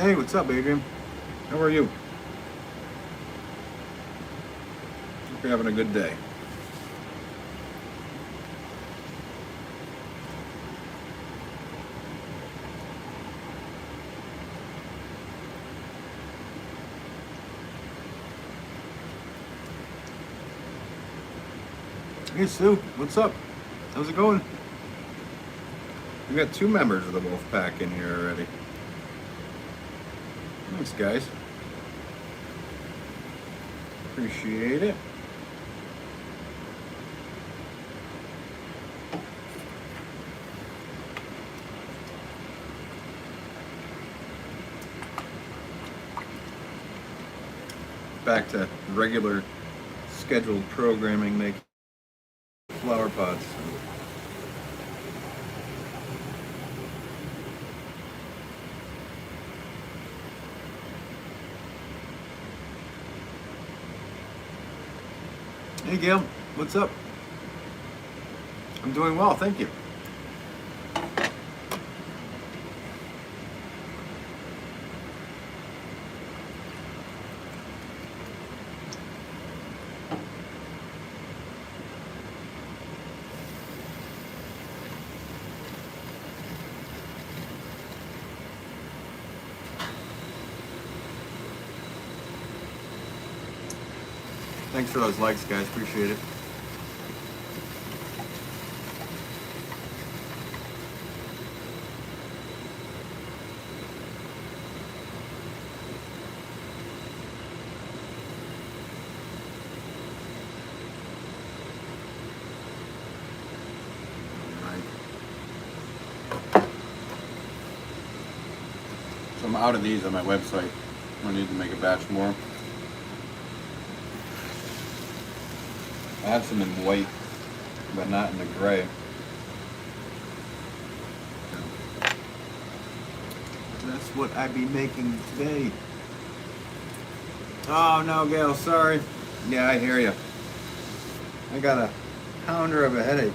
Hey, what's up, Adrian? How are you? Hope you're having a good day. Hey, Sue, what's up? How's it going? We got 2 members of the Wolf Pack in here already. Thanks, guys. Appreciate it. Back to regular scheduled programming, make flower pots. Hey, Gail, what's up? I'm doing well, thank you. Thanks for those likes, guys. Appreciate it. So I'm out of these on my website. I need to make a batch more. I have some in white, but not in the gray. That's what I be making today. Oh no, Gail, sorry. Yeah, I hear you. I got a pounder of a headache.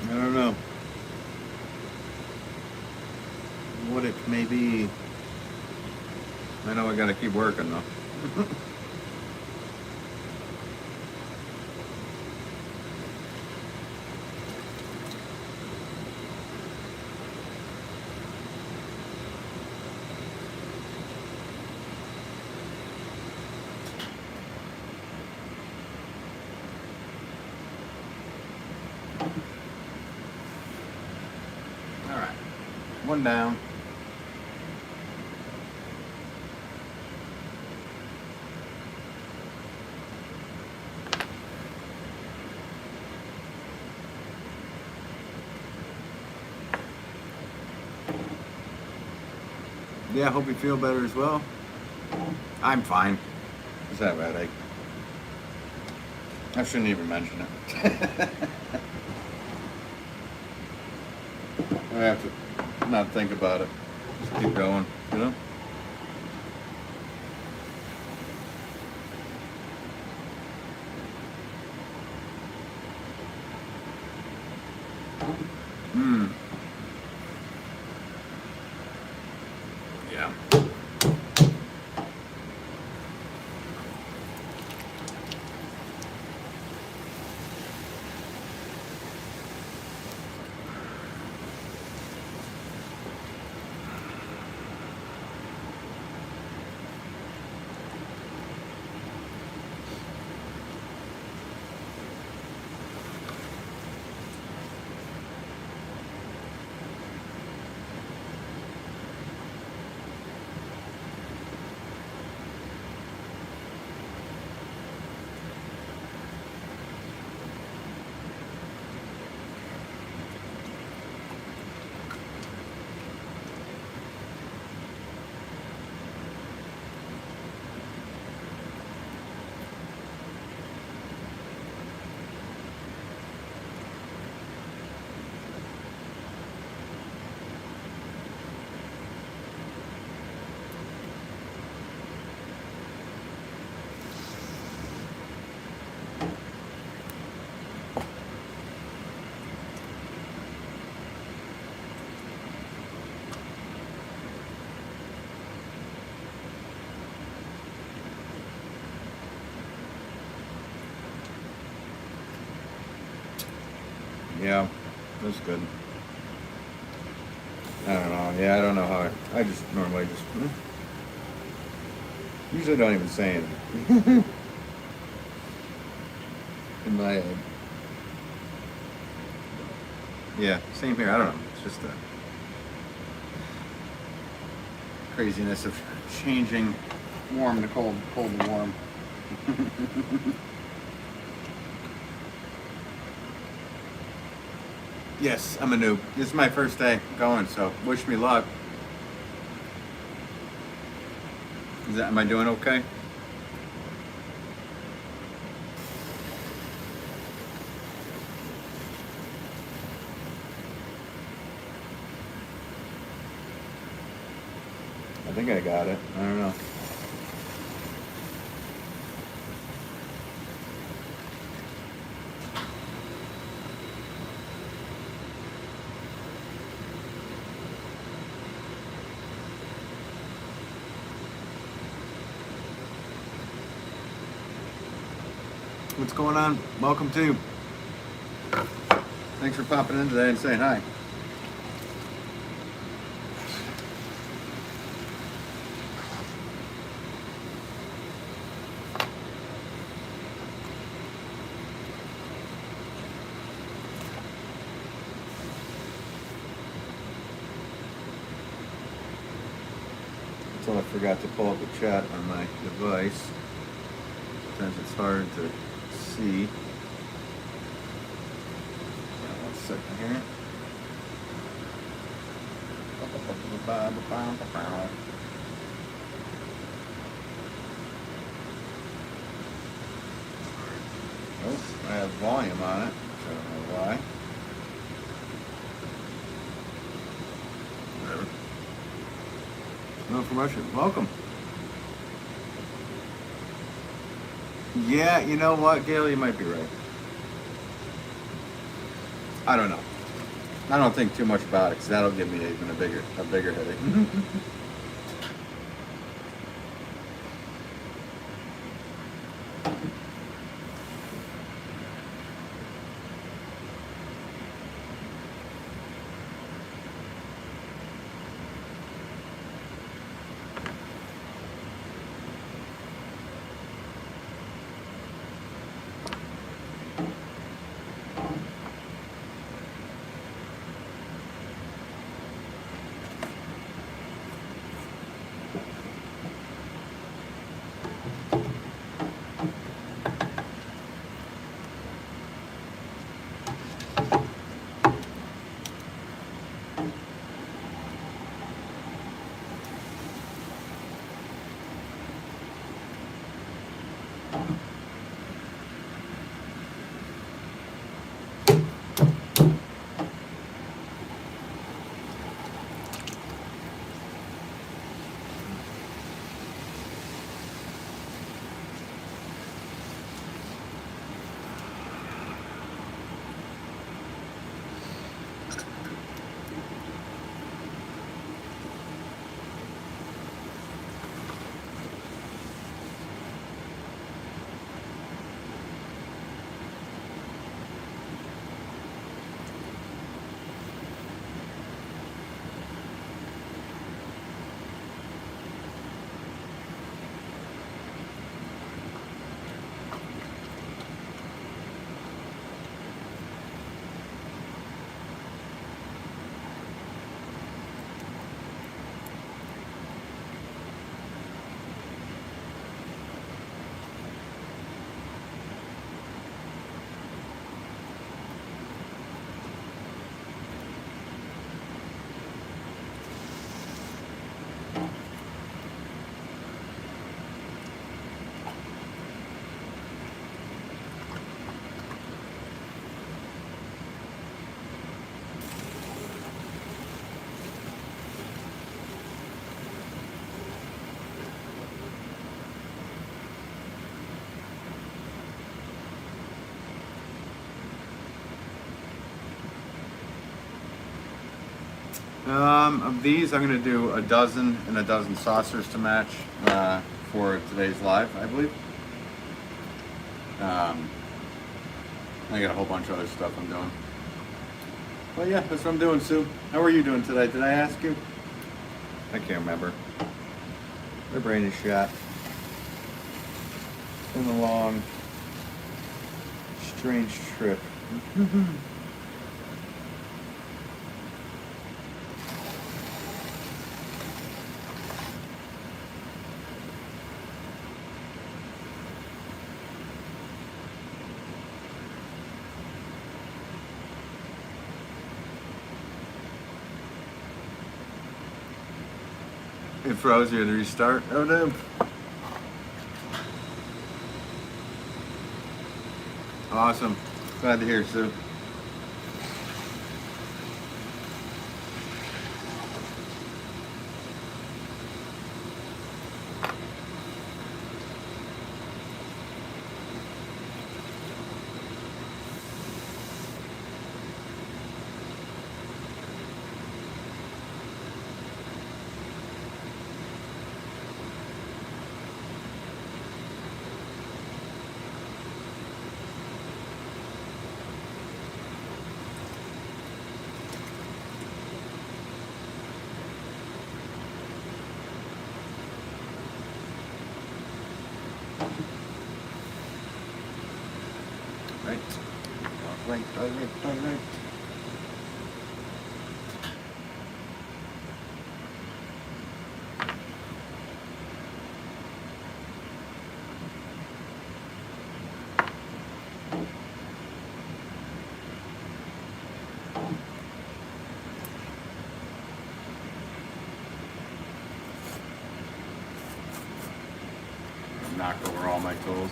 I don't know what it may be. I know I gotta keep working though. All right, one down. Yeah, I hope you feel better as well. I'm fine. Just have a headache. I shouldn't even mention it. I have to not think about it. Just keep going, you know? Yeah. Yeah, that's good. I don't know. Yeah, I don't know how I just normally just usually don't even say anything in my head. Yeah, same here. I don't know. It's just the craziness of changing warm to cold, cold to warm. Yes, I'm a noob. This is my first day going, so wish me luck. Am I doing okay? I think I got it. I don't know. What's going on? Welcome to. Thanks for popping in today and saying hi. Until I forgot to pull up the chat on my device. Sometimes it's hard to see. One second here. Oh, I have volume on it. I don't know why. Whatever. No promotion. Welcome. Yeah, you know what, Gail, you might be right. I don't know. I don't think too much about it because that'll give me even a bigger headache. Of these, I'm going to do a dozen and a dozen saucers to match for today's live, I believe. I got a whole bunch of other stuff I'm doing. Well, yeah, that's what I'm doing, Sue. How are you doing today? Did I ask you? I can't remember. My brain is shot. It's been a long, strange trip. It froze. You had to restart. Oh no. Awesome. Glad to hear, Sue. Right. Right. Knocked over all my tools.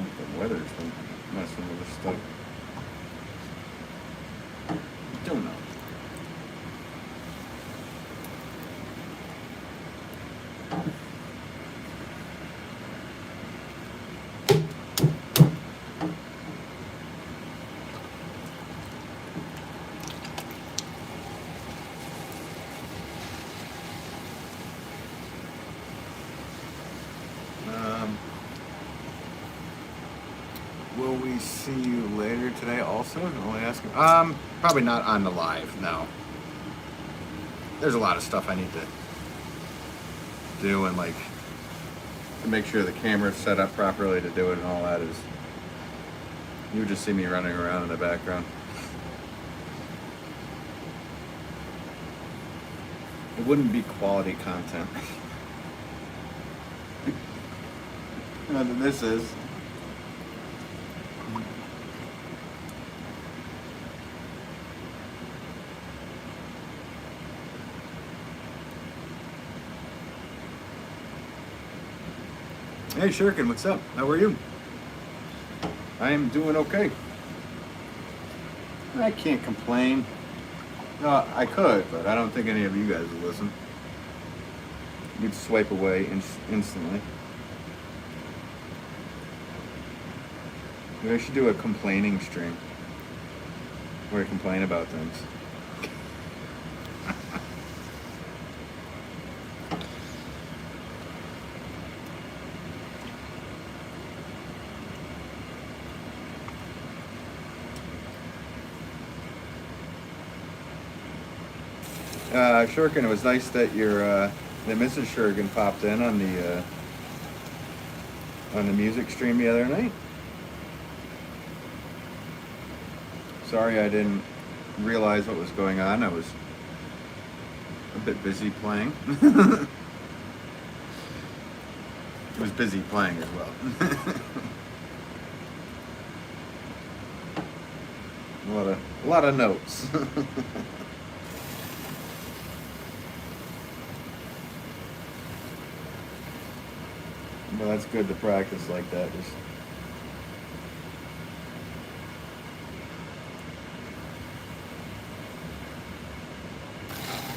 The weather's been messing with this stuff. Don't know. Will we see you later today also? Only asking. Probably not on the live, no. There's a lot of stuff I need to do and like to make sure the camera's set up properly to do it and all that is. You would just see me running around in the background. It wouldn't be quality content. And this is. Hey Shurkin, what's up? How are you? I am doing okay. I can't complain. No, I could, but I don't think any of you guys will listen. You'd swipe away instantly. Maybe I should do a complaining stream where I complain about things. Shurkin, it was nice that that Mrs. Shurkin popped in on the music stream the other night. Sorry I didn't realize what was going on. I was a bit busy playing. I was busy playing as well. a lot of notes. Well, that's good to practice like that.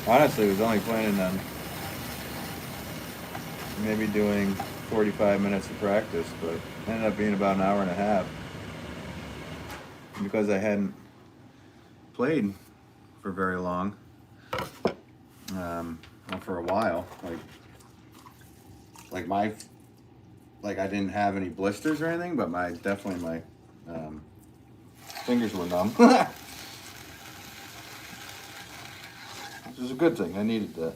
Honestly, I was only planning on maybe doing 45 minutes of practice, but it ended up being about an hour and a half. because I hadn't played for very long, well, for a while, like I didn't have any blisters or anything, but my fingers were numb. Which is a good thing. I needed that.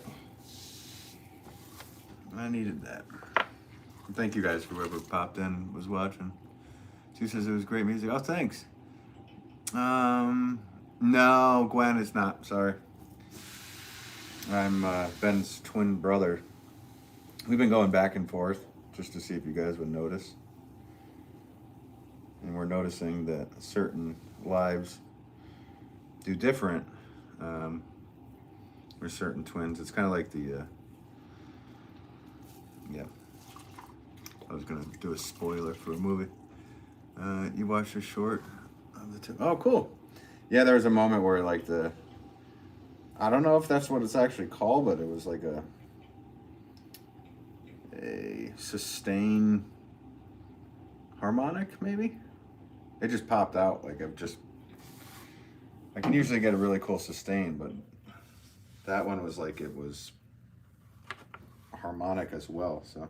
Thank you guys for whoever popped in, was watching. She says it was great music. Oh, thanks. No, Gwen, it's not. Sorry. I'm Ben's twin brother. We've been going back and forth just to see if you guys would notice. And we're noticing that certain lives do different. We're certain twins. It's kind of like the, yeah. I was going to do a spoiler for a movie. You watched a short of the two. Oh, cool. Yeah, there was a moment where like I don't know if that's what it's actually called, but it was like a sustain harmonic, maybe? It just popped out. Like I can usually get a really cool sustain, but that one was like, it was harmonic as well, so.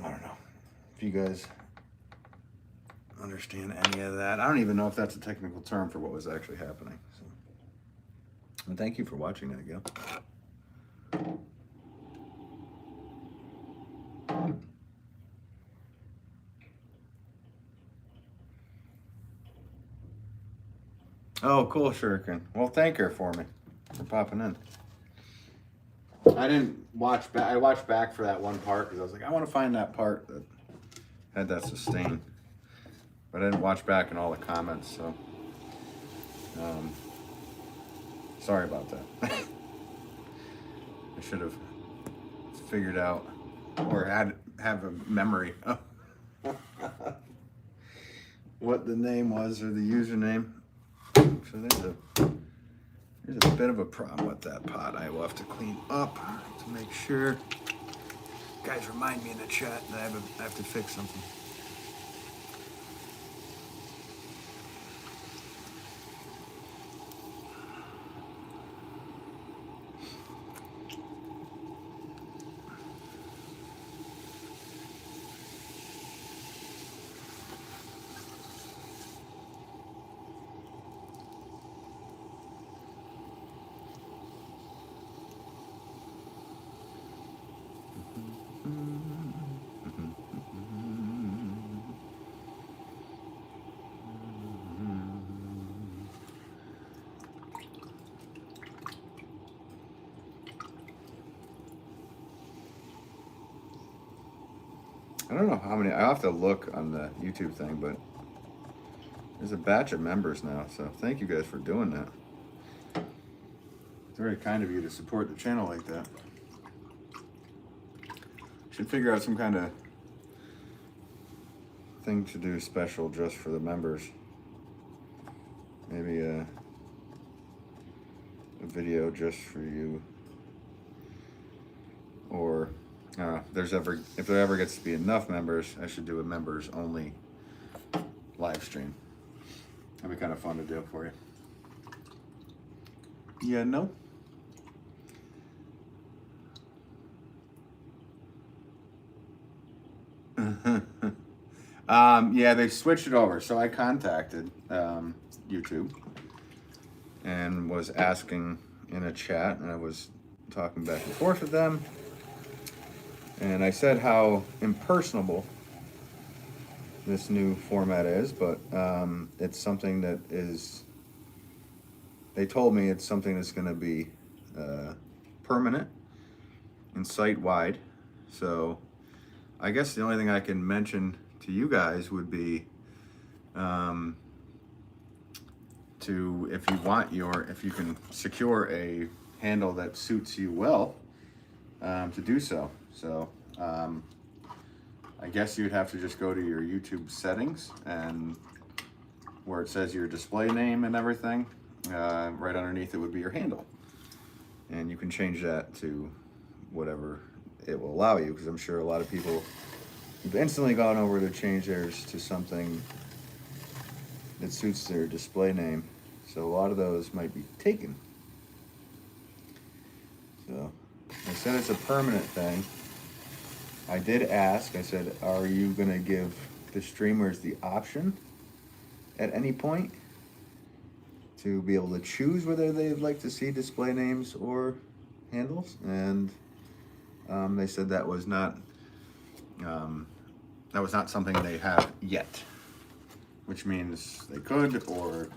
I don't know if you guys understand any of that. I don't even know if that's a technical term for what was actually happening. So. And thank you for watching that again. Oh, cool, Shuriken. Well, thank her for me for popping in. I didn't watch back. I watched back for that one part because I was like, I want to find that part that had that sustain. But I didn't watch back in all the comments, so sorry about that. I should have figured out or have a memory of what the name was or the username. So there's a bit of a problem with that pot. I will have to clean up to make sure. Guys, remind me in the chat that I have to fix something. I don't know how many, I have to look on the YouTube thing, but there's a batch of members now, so thank you guys for doing that. It's very kind of you to support the channel like that. Should figure out some kind of thing to do special just for the members. Maybe a video just for you. Or if there ever gets to be enough members, I should do a members only live stream. That'd be kind of fun to do for you. Yeah, no? Yeah, they switched it over. So I contacted YouTube and was asking in a chat, and I was talking back and forth with them. And I said how impersonable this new format is, but it's something that is, they told me it's something that's going to be permanent and site-wide. So I guess the only thing I can mention to you guys would be if you can secure a handle that suits you well, to do so. So I guess you'd have to just go to your YouTube settings, and where it says your display name and everything, right underneath it would be your handle. And you can change that to whatever it will allow you, because I'm sure a lot of people have instantly gone over to change theirs to something it suits their display name. So a lot of those might be taken. So I said it's a permanent thing. I did ask, I said, are you going to give the streamers the option at any point to be able to choose whether they'd like to see display names or handles? And they said that was not something they have yet, which means they could, or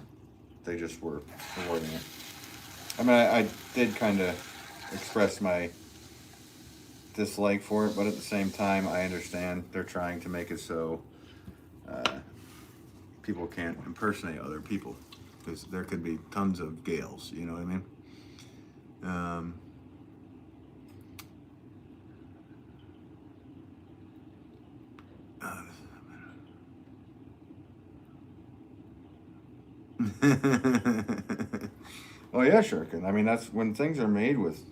they just were avoiding it. I mean, I did kind of express my dislike for it, but at the same time, I understand they're trying to make it so people can't impersonate other people, because there could be tons of Gales, you know what I mean? Well, yeah, Shurkin. I mean, that's when things are made with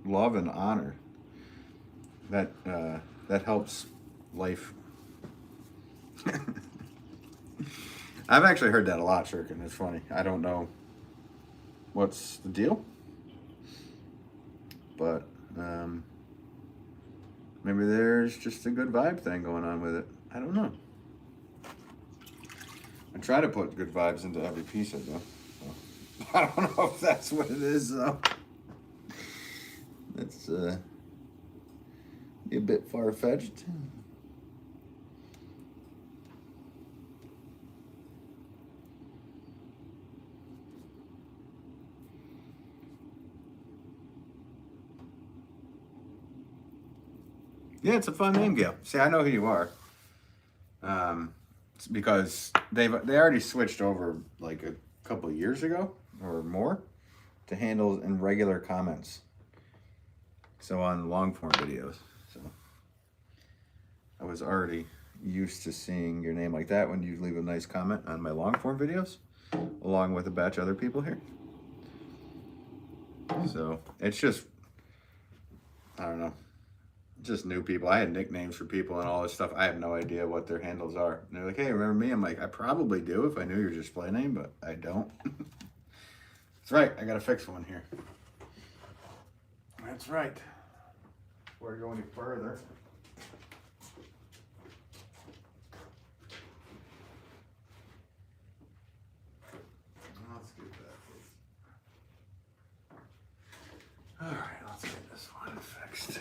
love and honor. That helps life. I've actually heard that a lot, Shurkin. It's funny. I don't know what's the deal, but maybe there's just a good vibe thing going on with it. I don't know. I try to put good vibes into every piece I do. So. I don't know if that's what it is, though. It's a bit far-fetched. Yeah, it's a fun name, Gail. See, I know who you are. It's because they already switched over like a couple of years ago or more to handles and regular comments. So on long form videos. So I was already used to seeing your name like that when you leave a nice comment on my long form videos, along with a batch of other people here. So it's just, I don't know, just new people. I had nicknames for people and all this stuff. I have no idea what their handles are. And they're like, hey, remember me? I'm like, I probably do if I knew your display name, but I don't. That's right. I got to fix one here. That's right. Before I go any further. Let's get that. All right, let's get this one fixed.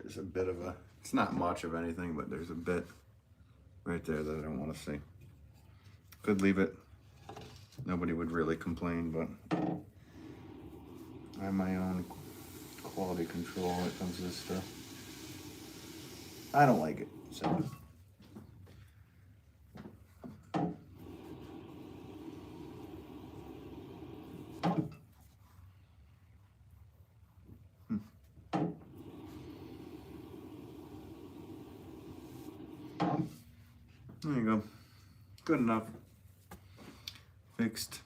There's a bit of a, it's not much of anything, but there's a bit right there that I don't want to see. Could leave it. Nobody would really complain, but I have my own quality control when it comes to this stuff. I don't like it, so. There you go. Good enough. Fixed.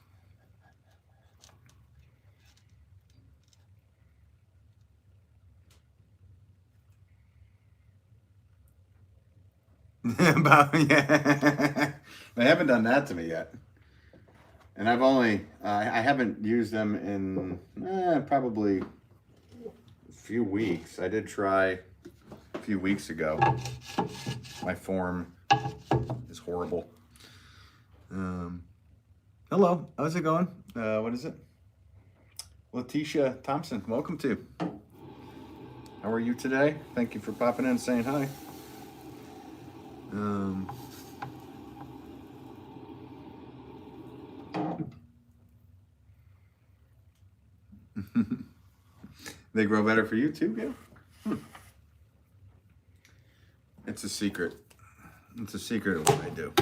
Yeah. They haven't done that to me yet. And I've only, I haven't used them in probably a few weeks. I did try a few weeks ago. My form is horrible. Hello, how's it going? What is it? Letitia Thompson, welcome to. How are you today? Thank you for popping in and saying hi. They grow better for you too, Gail? It's a secret. It's a secret of what I do.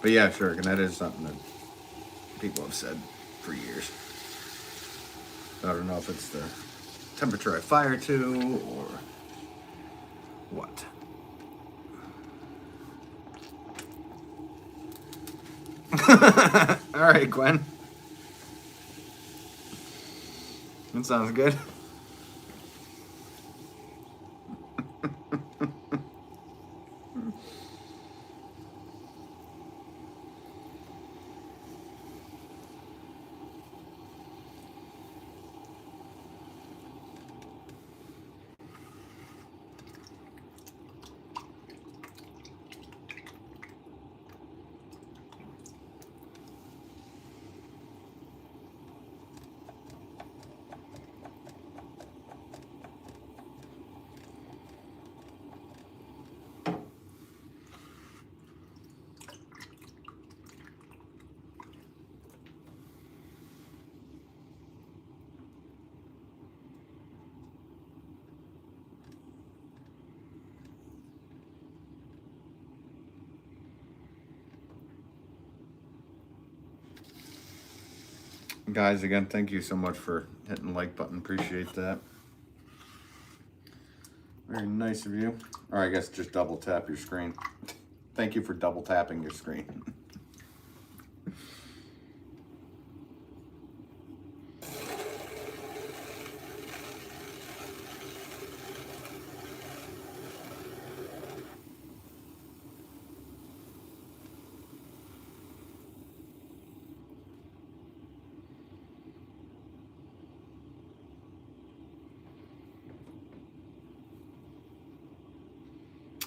But yeah, sure, and that is something that people have said for years. I don't know if it's the temperature I fire to or what. All right, Gwen. That sounds good. Guys, again, thank you so much for hitting the like button. Appreciate that. Very nice of you. Or I guess just double tap your screen. Thank you for double tapping your screen.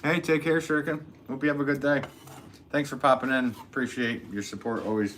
Hey, take care, Shuriken. Hope you have a good day. Thanks for popping in. Appreciate your support always.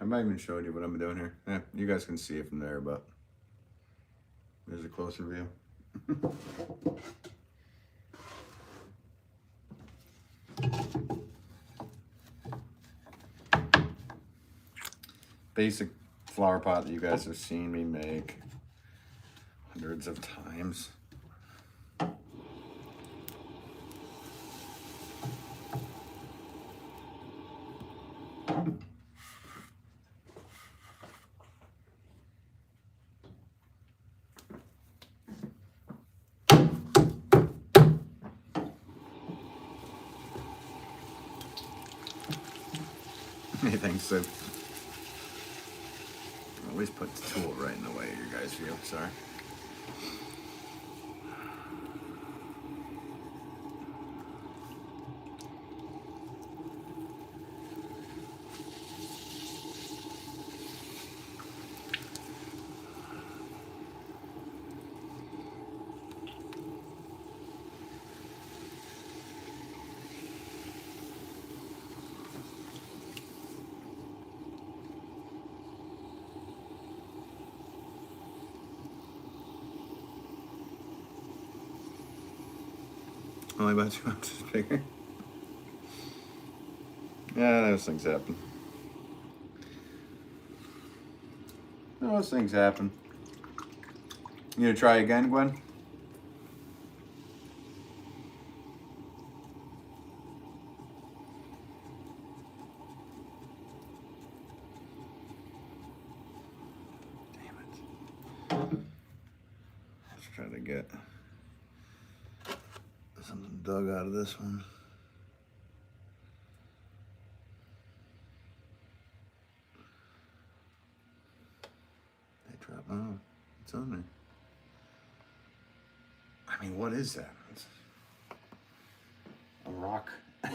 I might even show you what I'm doing here. Yeah, you guys can see it from there, but there's a closer view. Basic flower pot that you guys have seen me make hundreds of times. Anything so. I always put the tool right in the way of your guys' view. Sorry. Only about 2 ounces bigger. Yeah, those things happen. Those things happen. You gonna try again, Gwen? Damn it. Let's try to get something dug out of this one. They drop. Oh, it's on there. I mean, what is that? It's a rock. I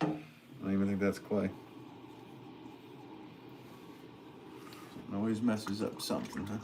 don't even think that's clay. It always messes up something, huh?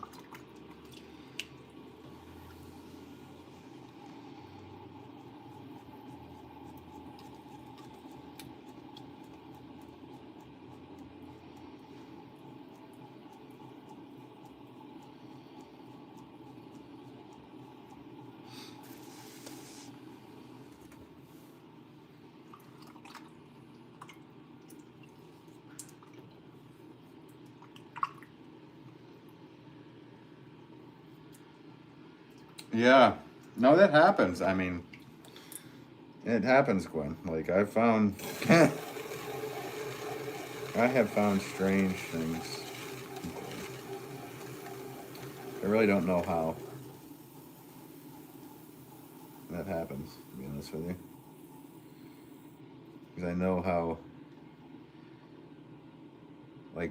Yeah. No, that happens. I mean, it happens, Gwen. Like, I found... I have found strange things. I really don't know how that happens, to be honest with you. Because I know how... Like,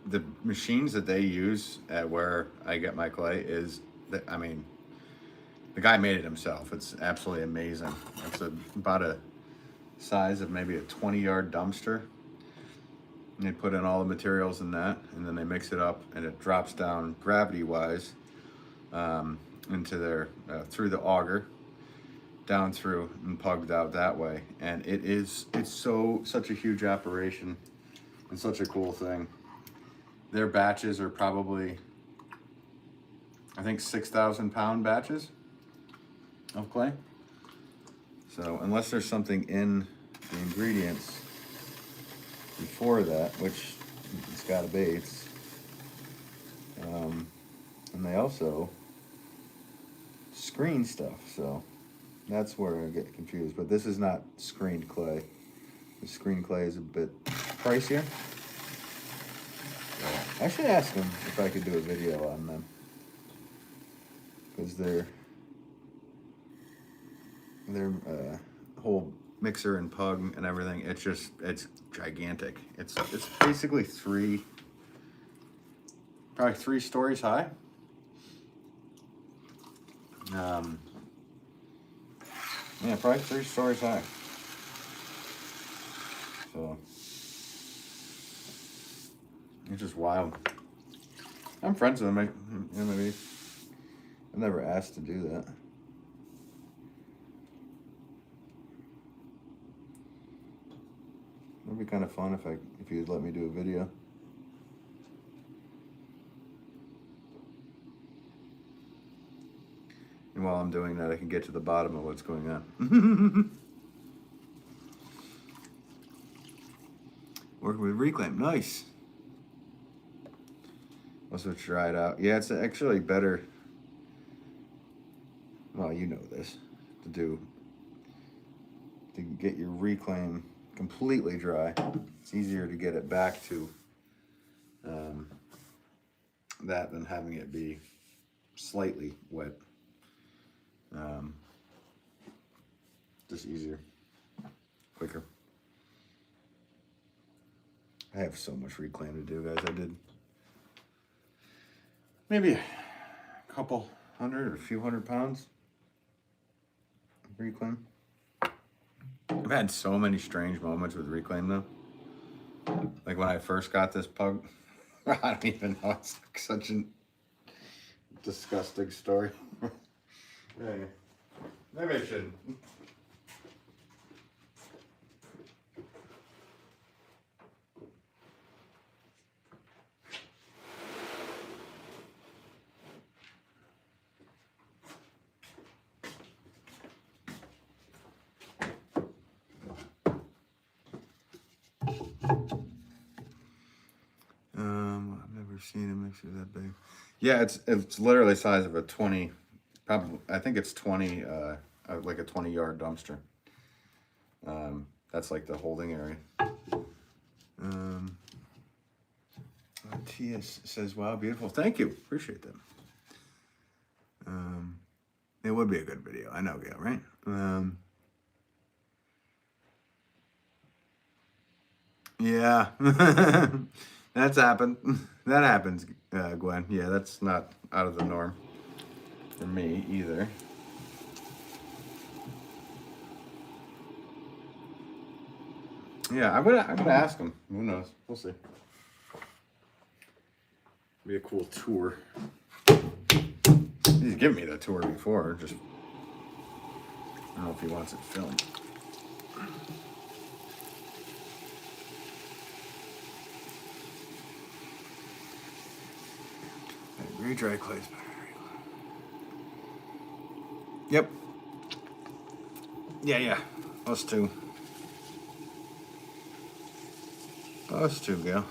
the machines that they use at where I get my clay is... I mean... The guy made it himself. It's absolutely amazing. It's about a size of maybe a 20-yard dumpster. And they put in all the materials in that, and then they mix it up, and it drops down gravity-wise into their through the auger, down through and pugged out that way. And it's such a huge operation and such a cool thing. Their batches are probably, I think, 6,000-pound batches of clay. So unless there's something in the ingredients before that, which it's got to be, and they also screen stuff, so that's where I get confused. But this is not screened clay. The screened clay is a bit pricier. I should ask them if I could do a video on them, because their whole mixer and pug and everything, it's gigantic. It's basically probably three stories high. Yeah, probably 3 stories high. So it's just wild. I'm friends with them. Maybe I've never asked to do that. It'd be kind of fun if you'd let me do a video. And while I'm doing that, I can get to the bottom of what's going on. Working with Reclaim, nice. Also try it out. Yeah, it's actually better. Well, you know this. To get your Reclaim completely dry, it's easier to get it back to that than having it be slightly wet. Just easier, quicker. I have so much Reclaim to do, guys. I did maybe a couple hundred or a few 100 pounds of Reclaim. I've had so many strange moments with Reclaim though. Like when I first got this pug, I don't even know, it's such a disgusting story. Yeah, maybe I shouldn't. I've never seen a mixer that big. Yeah, it's literally the size of a 20. Probably, I think it's 20, like a 20-yard dumpster. That's like the holding area. T.S. says, wow, beautiful. Thank you. Appreciate that. It would be a good video. I know, Gail, right? Yeah. That's happened. That happens, Gwen. Yeah, that's not out of the norm for me either. Yeah, I'm gonna ask him. Who knows? We'll see. Be a cool tour. He's given me the tour before. Just I don't know if he wants it filmed. Re-dry clay's better. Yep. Yeah. Us too. Us too, Gail.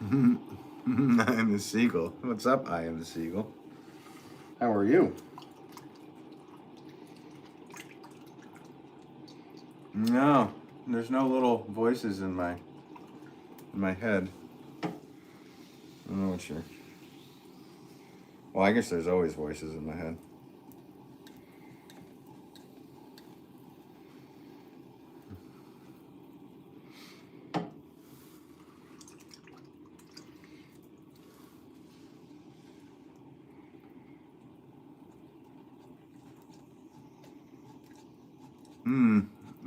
I am the seagull. What's up, I am the seagull? How are you? No, there's no little voices in my head. I don't know what you're... Well, I guess there's always voices in my head.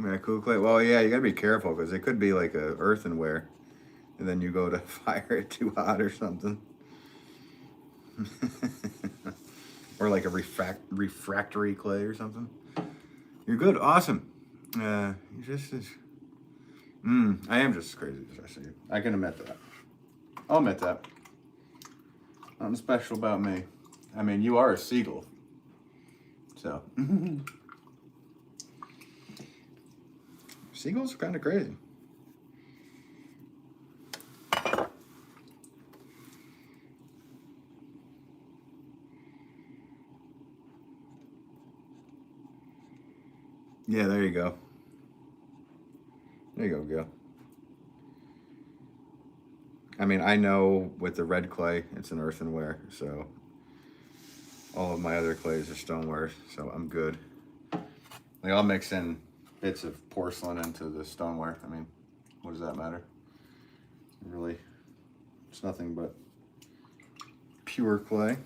Yeah, cool clay. Well, yeah, you gotta be careful because it could be like a earthenware, and then you go to fire it too hot or something, or like a refractory clay or something. You're good, awesome. You're just as. I am just as crazy as I see you. I can admit that. I'll admit that. Nothing special about me. I mean, you are a seagull, so. Seagulls are kind of crazy. Yeah, there you go. There you go, Gil. I mean, I know with the red clay, it's an earthenware, so all of my other clays are stoneware, so I'm good. Like, I'll mix in bits of porcelain into the stoneware. I mean, what does that matter? Really, it's nothing but pure clay.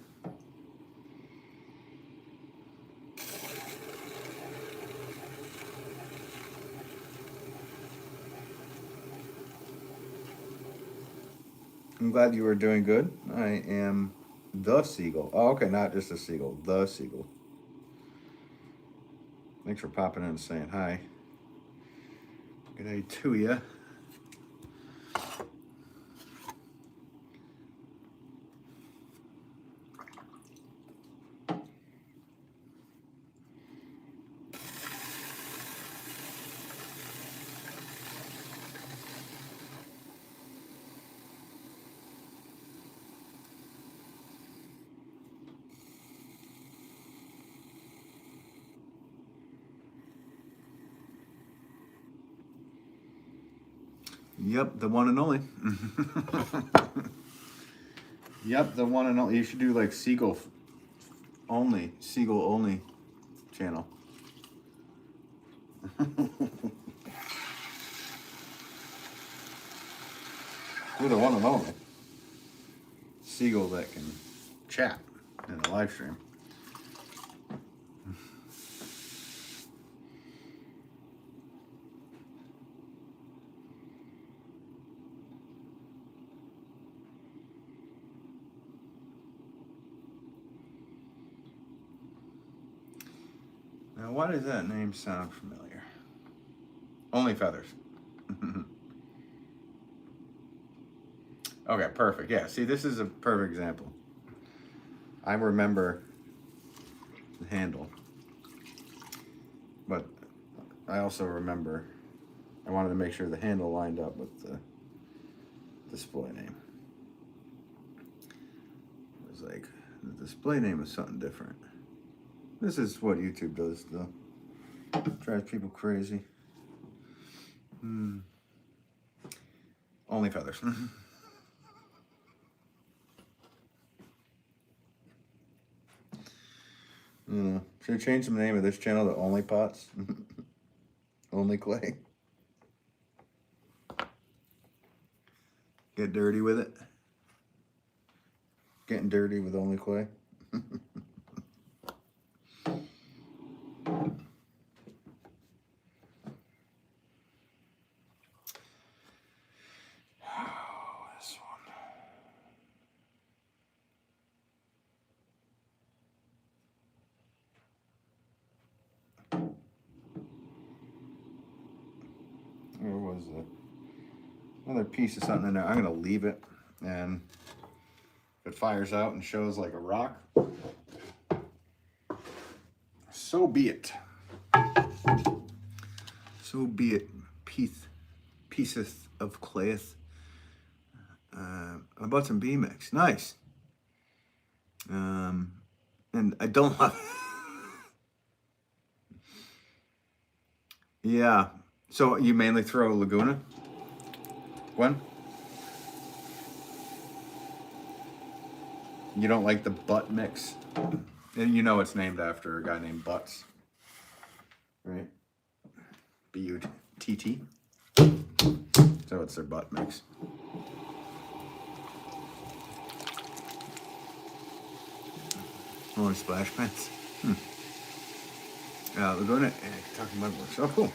I'm glad you are doing good. I am the seagull. Oh, okay, not just a seagull, the seagull. Thanks for popping in and saying hi. Good day to you. Yep, the one and only. Yep, the one and only. You should do like seagull only channel. Do the one and only seagull that can chat in a live stream. Now, why does that name sound familiar? Only Feathers. Okay, perfect. Yeah, see, this is a perfect example. I remember the handle, but I also remember I wanted to make sure the handle lined up with the display name. It was like, the display name is something different. This is what YouTube does, though. Drives people crazy. Only Feathers. Should I change the name of this channel to Only Pots? Only Clay. Get dirty with it. Getting dirty with Only Clay. There was another piece of something in there. I'm going to leave it, and if it fires out and shows like a rock, so be it. So be it. Pieces of clay. I bought some B mix. Nice. And I don't love. Yeah. So you mainly throw Laguna, Gwen? You don't like the butt mix? And you know it's named after a guy named Butts, right? B-U-T-T. So it's their butt mix. Only splash pads. Laguna, Kentucky Mudworks. Oh, cool.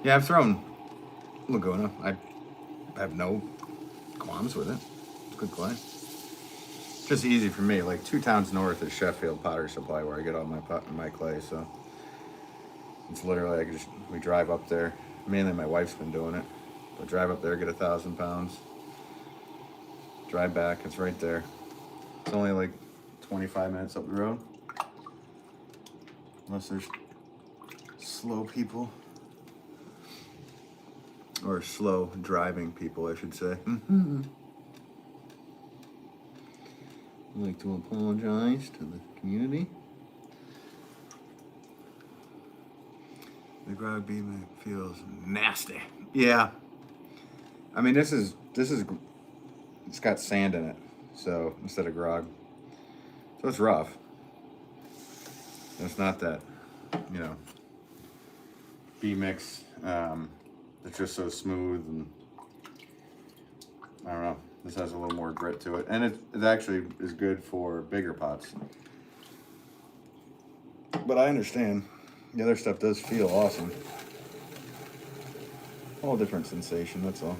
Yeah, I've thrown Laguna. I have no qualms with it. It's good clay. Just easy for me. Like 2 towns north is Sheffield Pottery Supply, where I get all my clay. So it's literally we drive up there. Mainly my wife's been doing it, but drive up there, get 1,000 pounds. Drive back. It's right there. It's only like 25 minutes up the road, unless there's slow people. Or slow driving people, I should say. I'd like to apologize to the community. The grog beam feels nasty. Yeah. I mean, this is it's got sand in it, so instead of grog. So it's rough. It's not that, B mix. It's just so smooth, and I don't know. This has a little more grit to it, and it actually is good for bigger pots. But I understand the other stuff does feel awesome. All different sensation, that's all.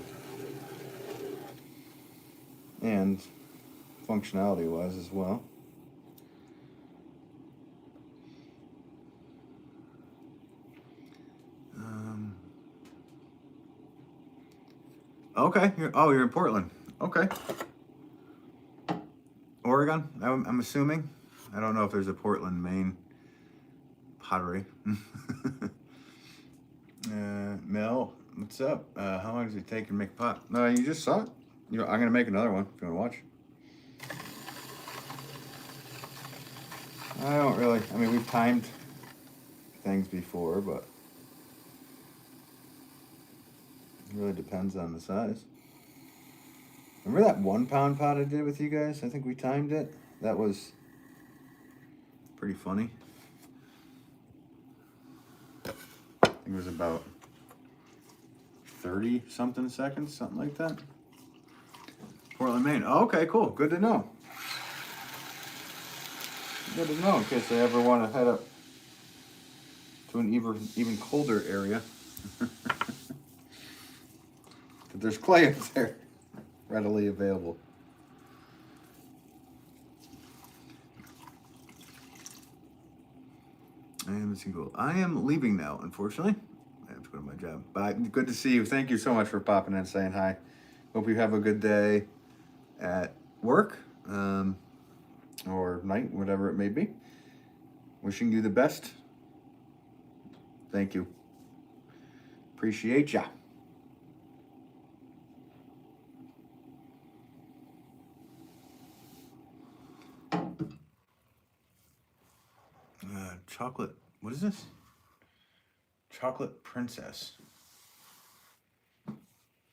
And functionality-wise as well. Okay. You're in Portland. Okay. Oregon, I'm assuming. I don't know if there's a Portland, Maine pottery. Mel, what's up? How long does it take to make a pot? No, you just saw it. I'm going to make another one if you want to watch. I don't really. I mean, we've timed things before, but it really depends on the size. Remember that 1 pound pot I did with you guys? I think we timed it. That was pretty funny. I think it was about 30 something seconds, something like that. Portland, Maine. Oh, okay, cool. Good to know. Good to know in case I ever want to head up to an even colder area. But there's clay up there readily available. I am leaving now, unfortunately. I have to go to my job. But good to see you. Thank you so much for popping in and saying hi. Hope you have a good day at work or night, whatever it may be. Wishing you the best. Thank you. Appreciate ya. Chocolate. What is this? Chocolate Princess.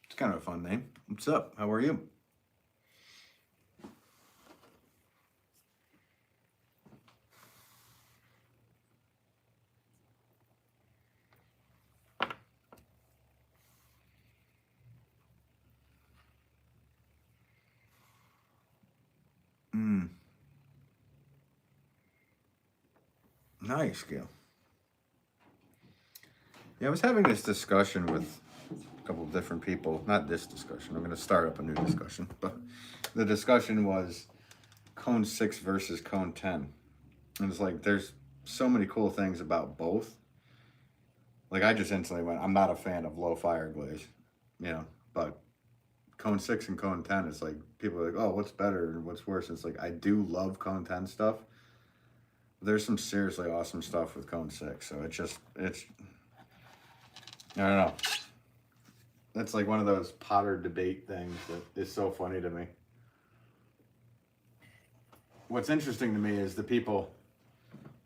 It's kind of a fun name. What's up? How are you? Nice, Gail. Yeah, I was having this discussion with a couple of different people. Not this discussion. I'm going to start up a new discussion. But the discussion was cone 6 versus cone 10. And it's like, there's so many cool things about both. Like, I just instantly went, I'm not a fan of low fire glaze, but cone 6 and cone 10, it's like, people are like, oh, what's better and what's worse? It's like, I do love cone 10 stuff. There's some seriously awesome stuff with cone 6. So it's I don't know. That's like one of those Potter debate things that is so funny to me. What's interesting to me is the people,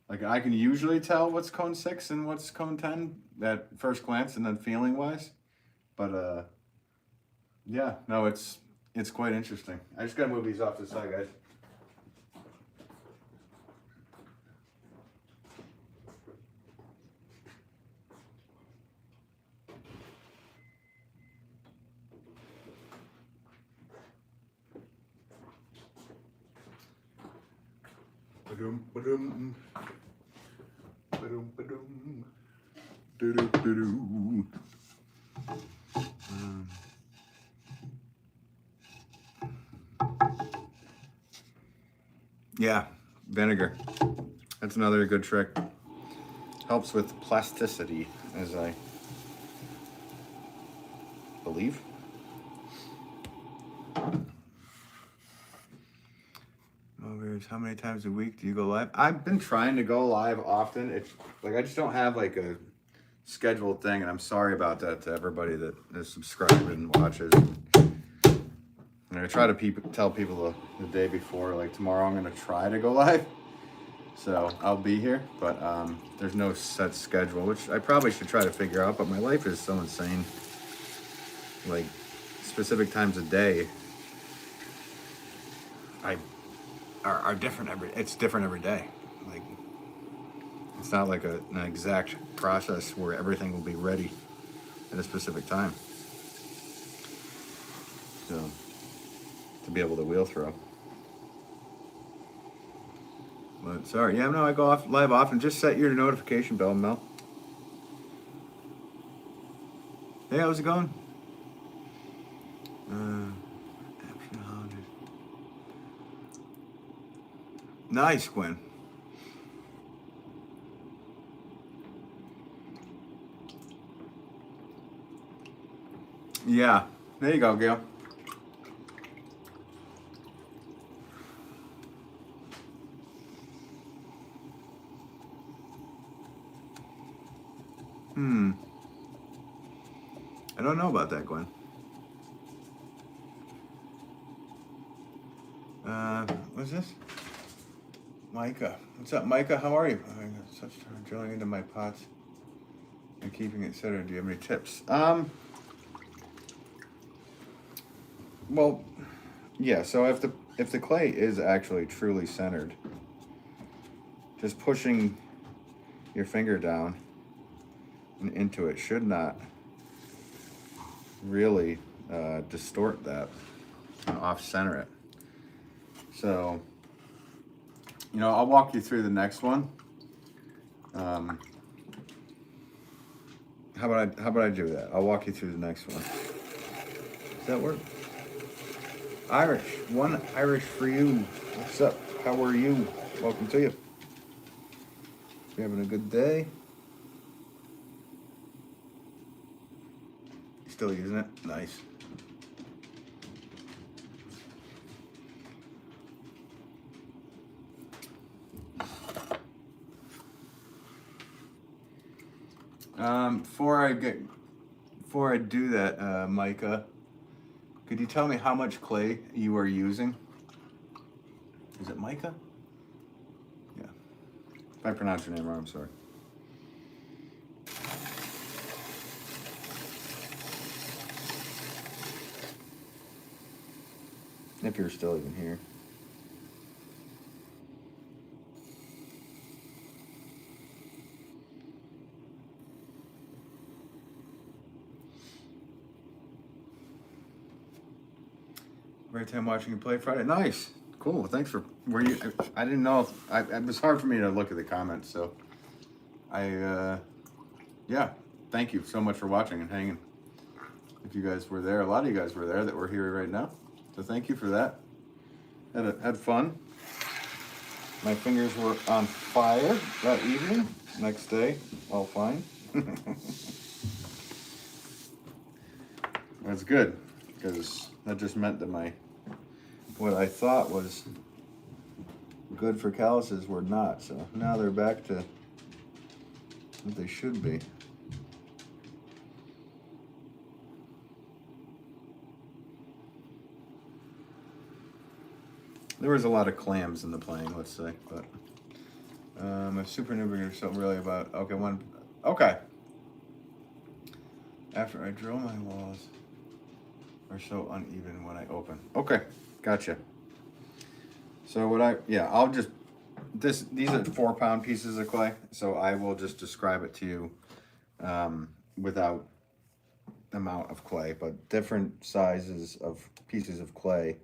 like I can usually tell what's cone 6 and what's cone 10 at first glance and then feeling wise. But yeah, no, it's quite interesting. I just gotta move these off to the side, guys. Ba-dum, ba-dum. Ba-dum, ba-dum. Do-do, do-do. Yeah, vinegar. That's another good trick. Helps with plasticity, as I believe. How many times a week do you go live? I've been trying to go live often. It's like I just don't have like a scheduled thing, and I'm sorry about that to everybody that is subscribed and watches. And I try to tell people the day before, like tomorrow I'm gonna try to go live. So I'll be here, but there's no set schedule, which I probably should try to figure out, but my life is so insane. Like specific times a day are different it's different every day. Like it's not like an exact process where everything will be ready at a specific time. So to be able to wheel throw. But sorry, yeah, no, I go off live often. Just set your notification bell, Mel. Hey, how's it going? Nice, Gwen. Yeah, there you go, Gail. I don't know about that, Gwen. What's this? Micah. What's up, Micah? How are you? I got such time drilling into my pots and keeping it centered. Do you have any tips? Well, yeah. So if the clay is actually truly centered, just pushing your finger down and into it should not really distort that and off center it. So, you know, I'll walk you through the next one. How about I do that? I'll walk you through the next one. Does that work? Irish, one Irish for you. What's up? How are you? Welcome to you. You having a good day? Still using it? Nice. Before I do that, Micah, could you tell me how much clay you are using? Is it Micah? Yeah. If I pronounce your name wrong, I'm sorry. If you're still even here. Great time watching you play Friday. Nice. Cool. Thanks for, I didn't know it was hard for me to look at the comments, so yeah, thank you so much for watching and hanging. If you guys were there, a lot of you guys were there that were here right now, so thank you for that. Had fun. My fingers were on fire that evening. Next day, all fine. That's good, because that just meant that what I thought was good for calluses were not. So now they're back to what they should be. There was a lot of clams in the playing, let's say, but a super newbie or something really about, okay. After I drill my walls are so uneven when I open. Okay, gotcha. So I'll just, these are 4-pound pieces of clay, so I will just describe it to you without amount of clay, but different sizes of pieces of clay.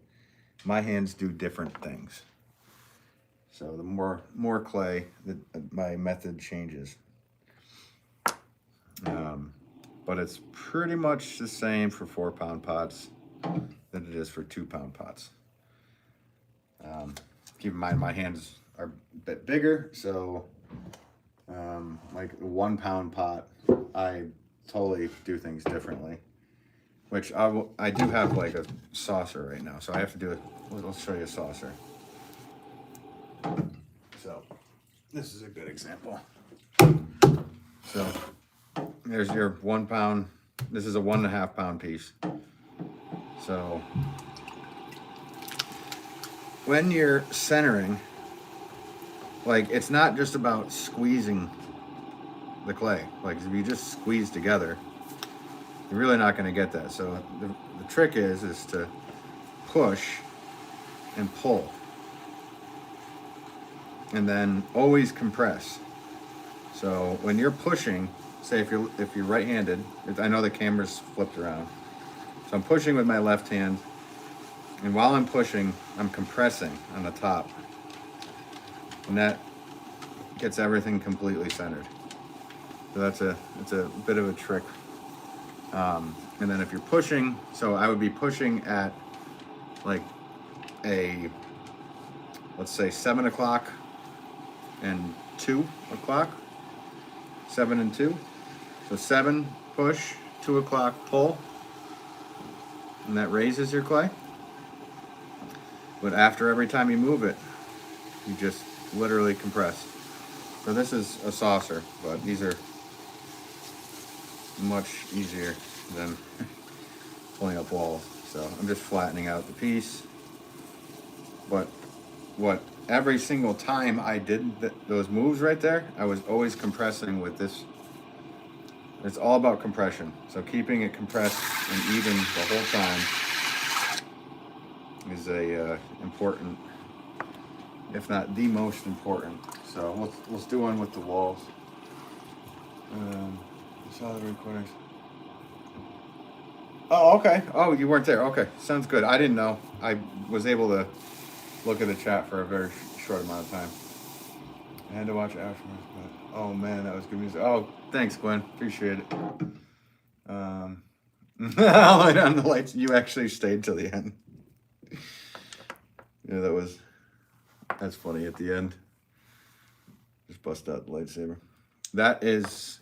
My hands do different things. So the more clay, my method changes. But it's pretty much the same for 4-pound pots than it is for 2-pound pots. Keep in mind my hands are a bit bigger, so like a 1-pound pot, I totally do things differently. Which I do have like a saucer right now, so I have to do it. Let's show you a saucer. So this is a good example. So there's your 1 pound. This is a 1.5 pound piece. So when you're centering, like, it's not just about squeezing the clay. Like, if you just squeeze together, you're really not going to get that. So the trick is to push and pull, and then always compress. So when you're pushing, say if you're right-handed, I know the camera's flipped around, so I'm pushing with my left hand, and while I'm pushing, I'm compressing on the top, and that gets everything completely centered. So it's a bit of a trick. And then if you're pushing, so I would be pushing at like let's say 7 o'clock and 2 o'clock, 7 and 2. So 7 push, 2 o'clock pull, and that raises your clay. But after every time you move it, you just literally compress. So this is a saucer, but these are much easier than pulling up walls. So I'm just flattening out the piece. But every single time I did those moves right there, I was always compressing with this. It's all about compression. So keeping it compressed and even the whole time is a important, if not the most important. So let's do one with the walls. Saw the recordings. Oh, okay. Oh, you weren't there. Okay, sounds good. I didn't know. I was able to look at the chat for a very short amount of time. I had to watch afterwards, but oh man, that was good music. Oh, thanks, Gwen. Appreciate it. I'll light on the lights. You actually stayed till the end. Yeah, that's funny at the end. Just bust out the lightsaber. That is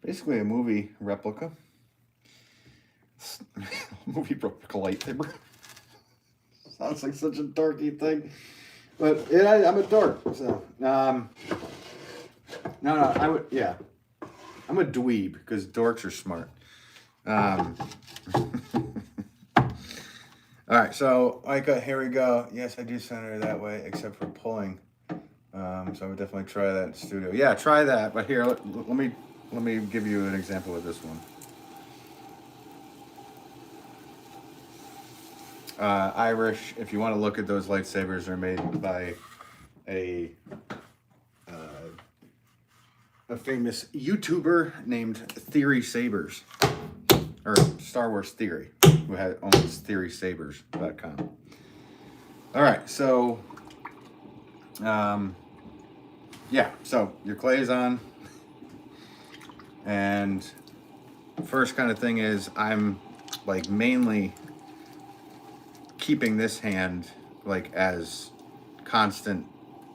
basically a movie replica. Movie replica lightsaber. Sounds like such a dorky thing, but I'm a dork. So no, I'm a dweeb because dorks are smart. All right, so Micah, here we go. Yes, I do center it that way, except for pulling. So I would definitely try that in studio. Yeah, try that. But here, let me give you an example of this one. Irish, if you want to look at those lightsabers, they're made by a famous YouTuber named Theory Sabers, or Star Wars Theory, who owns theorysabers.com. All right, so so your clay is on, and first kind of thing is I'm like mainly keeping this hand like as constant,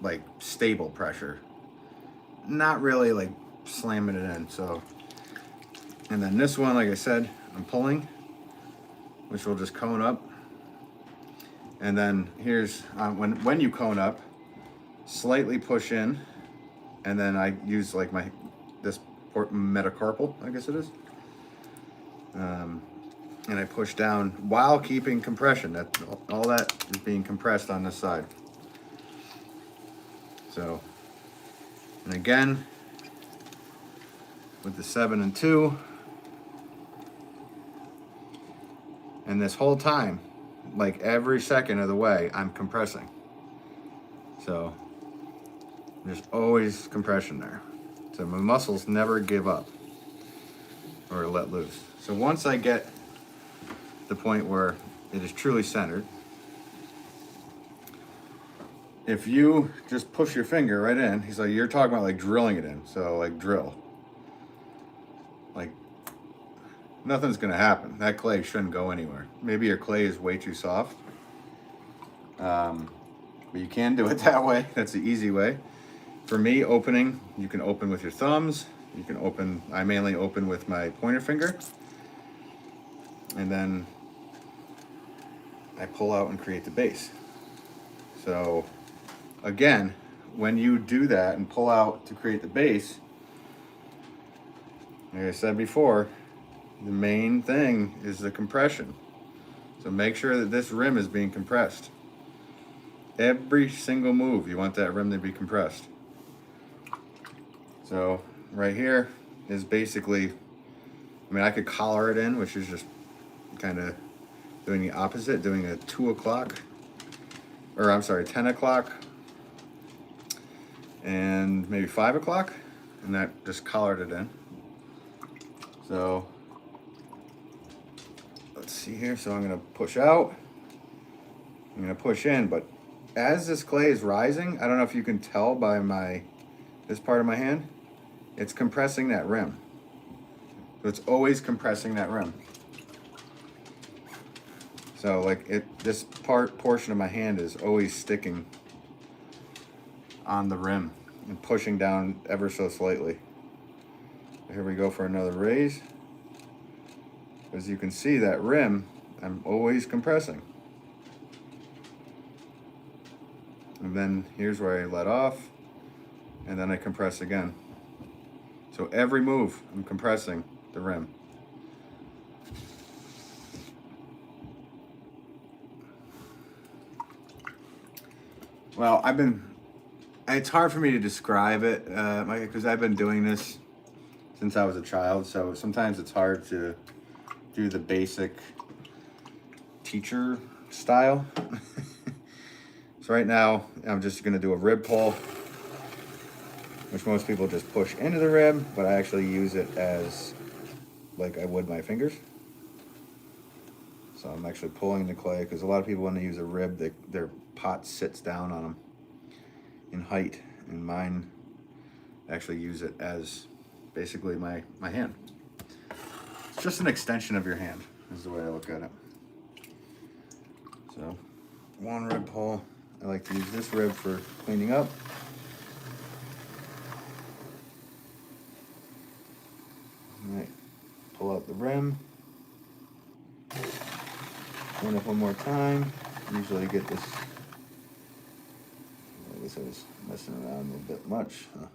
like stable pressure, not really like slamming it in. So, and then this one, like I said, I'm pulling, which will just cone up. And then here's when you cone up, slightly push in, and then I use like this metacarpal, I guess it is. And and I push down while keeping compression. That all that is being compressed on this side. So, and again, with the 7 and 2, and this whole time, like every second of the way, I'm compressing. So there's always compression there. So my muscles never give up or let loose. So once I get the point where it is truly centered, if you just push your finger right in, he's like, you're talking about like drilling it in. So like drill. Like nothing's gonna happen. That clay shouldn't go anywhere. Maybe your clay is way too soft. But you can do it that way. That's the easy way. For me, opening, you can open with your thumbs. You can open, I mainly open with my pointer finger. And then I pull out and create the base. So again, when you do that and pull out to create the base, like I said before, the main thing is the compression. So make sure that this rim is being compressed. Every single move, you want that rim to be compressed. So right here is basically, I mean, I could collar it in, which is just kind of doing the opposite, doing a 2 o'clock, or I'm sorry, 10 o'clock, and maybe 5 o'clock, and that just collared it in. So let's see here. So I'm gonna push out, I'm gonna push in, but as this clay is rising, I don't know if you can tell by this part of my hand, it's compressing that rim. So it's always compressing that rim. So like this portion of my hand is always sticking on the rim and pushing down ever so slightly. Here we go for another raise. As you can see, that rim, I'm always compressing. And then here's where I let off, and then I compress again. So every move, I'm compressing the rim. Well, it's hard for me to describe it, because I've been doing this since I was a child, so sometimes it's hard to do the basic teacher style. So right now, I'm just gonna do a rib pull, which most people just push into the rib, but I actually use it as like I would my fingers. So I'm actually pulling the clay, because a lot of people, when they use a rib, their pot sits down on them in height, and mine actually use it as basically my hand. It's just an extension of your hand, is the way I look at it. So one rib pull. I like to use this rib for cleaning up. All right, pull out the rim. Run up one more time. Usually get this, I guess I was messing around a little bit much. Huh?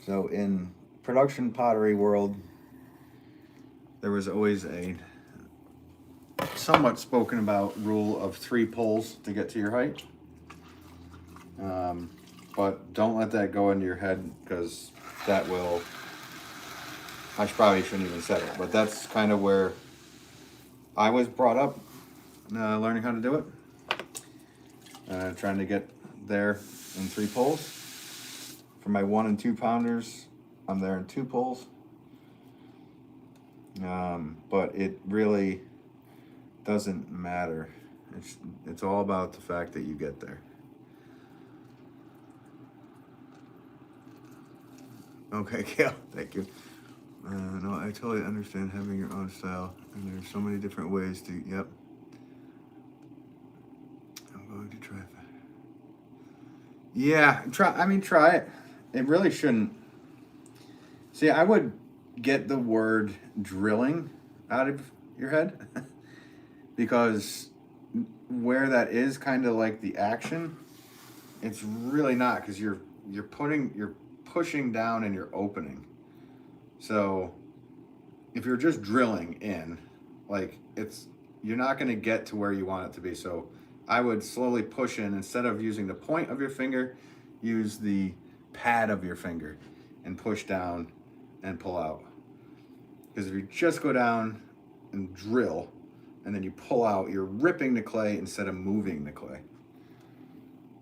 So in production pottery world, there was always a somewhat spoken about rule of 3 pulls to get to your height. But don't let that go into your head, because that will, I probably shouldn't even say it, but that's kind of where I was brought up, learning how to do it. Trying to get there in 3 pulls. For my 1 and 2 pounders, I'm there in 2 pulls. But it really doesn't matter. It's all about the fact that you get there. Okay, Gail, thank you. No, I totally understand having your own style, and there's so many different ways to, yep. I'm going to try that. Yeah, try it. It really shouldn't. See, I would get the word drilling out of your head because where that is kind of like the action, it's really not, because you're pushing down and you're opening. So if you're just drilling in, like you're not going to get to where you want it to be. So I would slowly push in. Instead of using the point of your finger, use the pad of your finger and push down and pull out. Because if you just go down and drill and then you pull out, you're ripping the clay instead of moving the clay.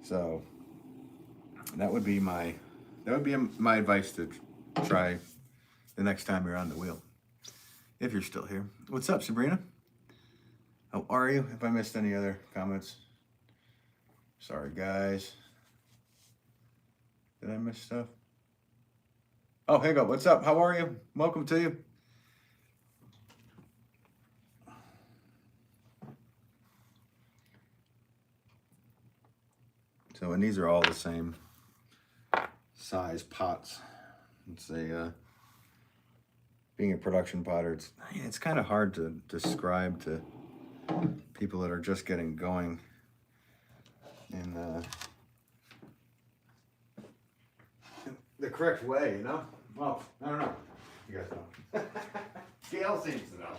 So that would be my advice to try the next time you're on the wheel, if you're still here. What's up, Sabrina? How are you? If I missed any other comments, sorry guys. Did I miss stuff? Oh, hey go. What's up? How are you? Welcome to you. So, and these are all the same size pots. It's being a production potter, it's kind of hard to describe to people that are just getting going in the correct way, you know? Well, I don't know. You guys know. Gail seems to know.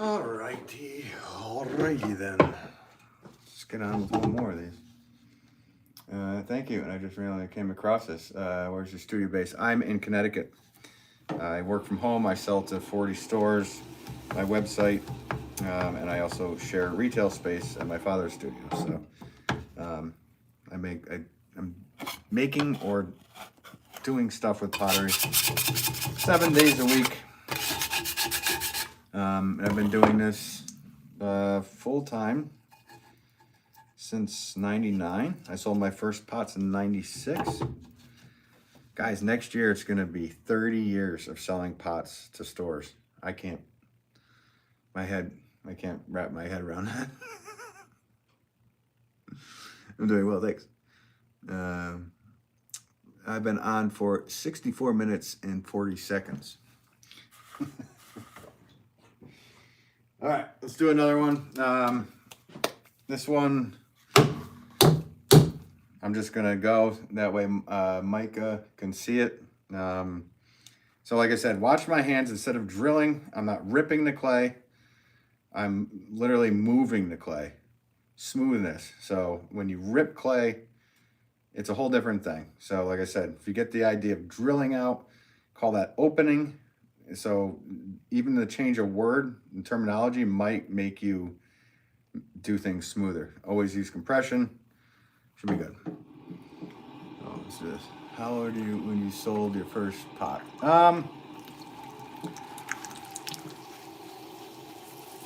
Alrighty then. Let's get on with one more of these. Thank you. And I just realized I came across this. Where's your studio base? I'm in Connecticut. I work from home. I sell to 40 stores, my website, and I also share retail space at my father's studio. So I'm making or doing stuff with pottery 7 days a week. I've been doing this full time since '99. I sold my first pots in '96. Guys, next year it's going to be 30 years of selling pots to stores. I can't wrap my head around that. I'm doing well, thanks. I've been on for 64 minutes and 40 seconds. All right, let's do another one. This one, I'm just gonna go, that way Micah can see it. So like I said, watch my hands. Instead of drilling, I'm not ripping the clay. I'm literally moving the clay. Smoothness. So when you rip clay, it's a whole different thing. So like I said, if you get the idea of drilling out, call that opening. So even the change of word and terminology might make you do things smoother. Always use compression. Should be good. Oh, let's do this. How old were you when you sold your first pot?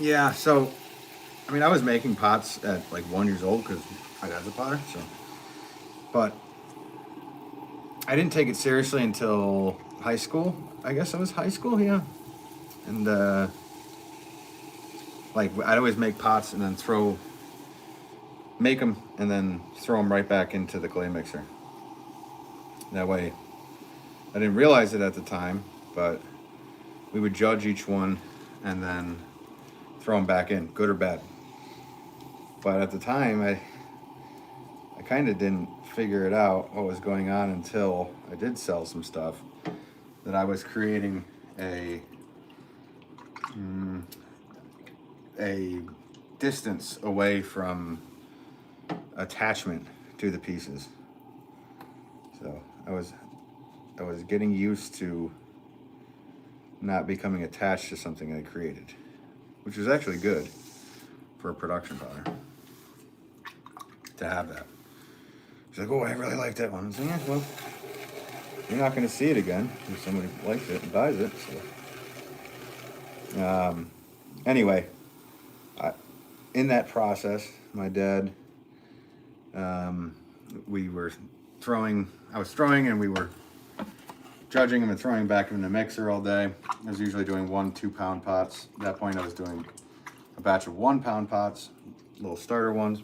Yeah, so, I mean, I was making pots at like 1 year old because my dad's a potter, so. But I didn't take it seriously until high school. I guess it was high school, yeah. And like I'd always make pots and then make them and then throw them right back into the clay mixer. That way, I didn't realize it at the time, but we would judge each one and then throw them back in, good or bad. But at the time, I kind of didn't figure it out what was going on until I did sell some stuff. That I was creating a distance away from attachment to the pieces. So I was getting used to not becoming attached to something I created, which was actually good for a production potter to have that. She's like, oh, I really like that one. I was like, yeah, well, you're not going to see it again if somebody likes it and buys it. So, anyway, in that process, my dad, I was throwing and we were judging them and throwing back in the mixer all day. I was usually doing 1 2-pound pots. At that point, I was doing a batch of 1-pound pots, little starter ones.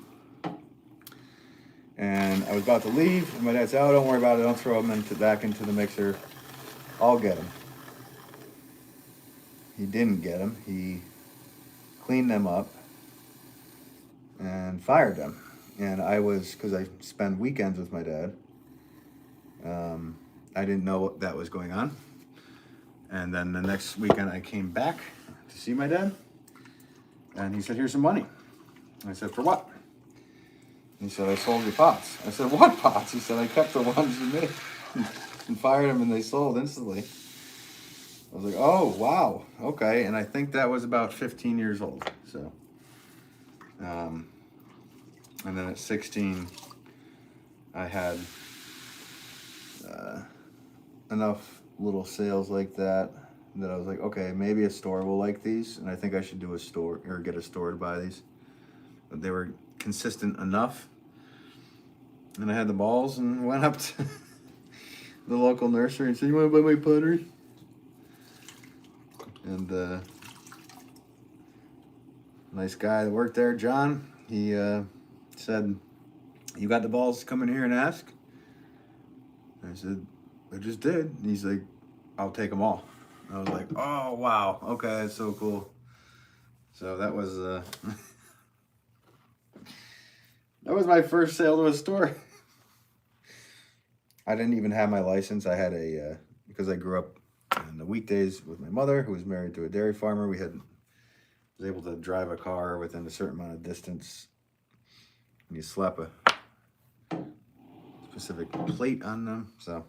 And I was about to leave, and my dad said, oh, don't worry about it. Don't throw them back into the mixer. I'll get them. He didn't get them. He cleaned them up and fired them. And I was, because I spend weekends with my dad, I didn't know that was going on. And then the next weekend I came back to see my dad, and he said, "Here's some money." I said, "For what?" He said, "I sold your pots." I said, "What pots?" He said, "I kept the ones you made and fired them, and they sold instantly." I was like, "Oh, wow, okay." And I think that was about 15 years old. So, and then at 16, I had enough little sales like that I was like, okay, maybe a store will like these, and I think I should do a store or get a store to buy these. But they were consistent enough, and I had the balls and went up to the local nursery and said, "You want to buy my pottery?" And nice guy that worked there, John, he said, "You got the balls to come in here and ask?" I said, "I just did." And he's like, "I'll take them all." I was like, "Oh, wow. Okay, that's so cool." So that was that was my first sale to a store. I didn't even have my license. I had a because I grew up in the weekdays with my mother, who was married to a dairy farmer. Was able to drive a car within a certain amount of distance, and you slap a specific plate on them. So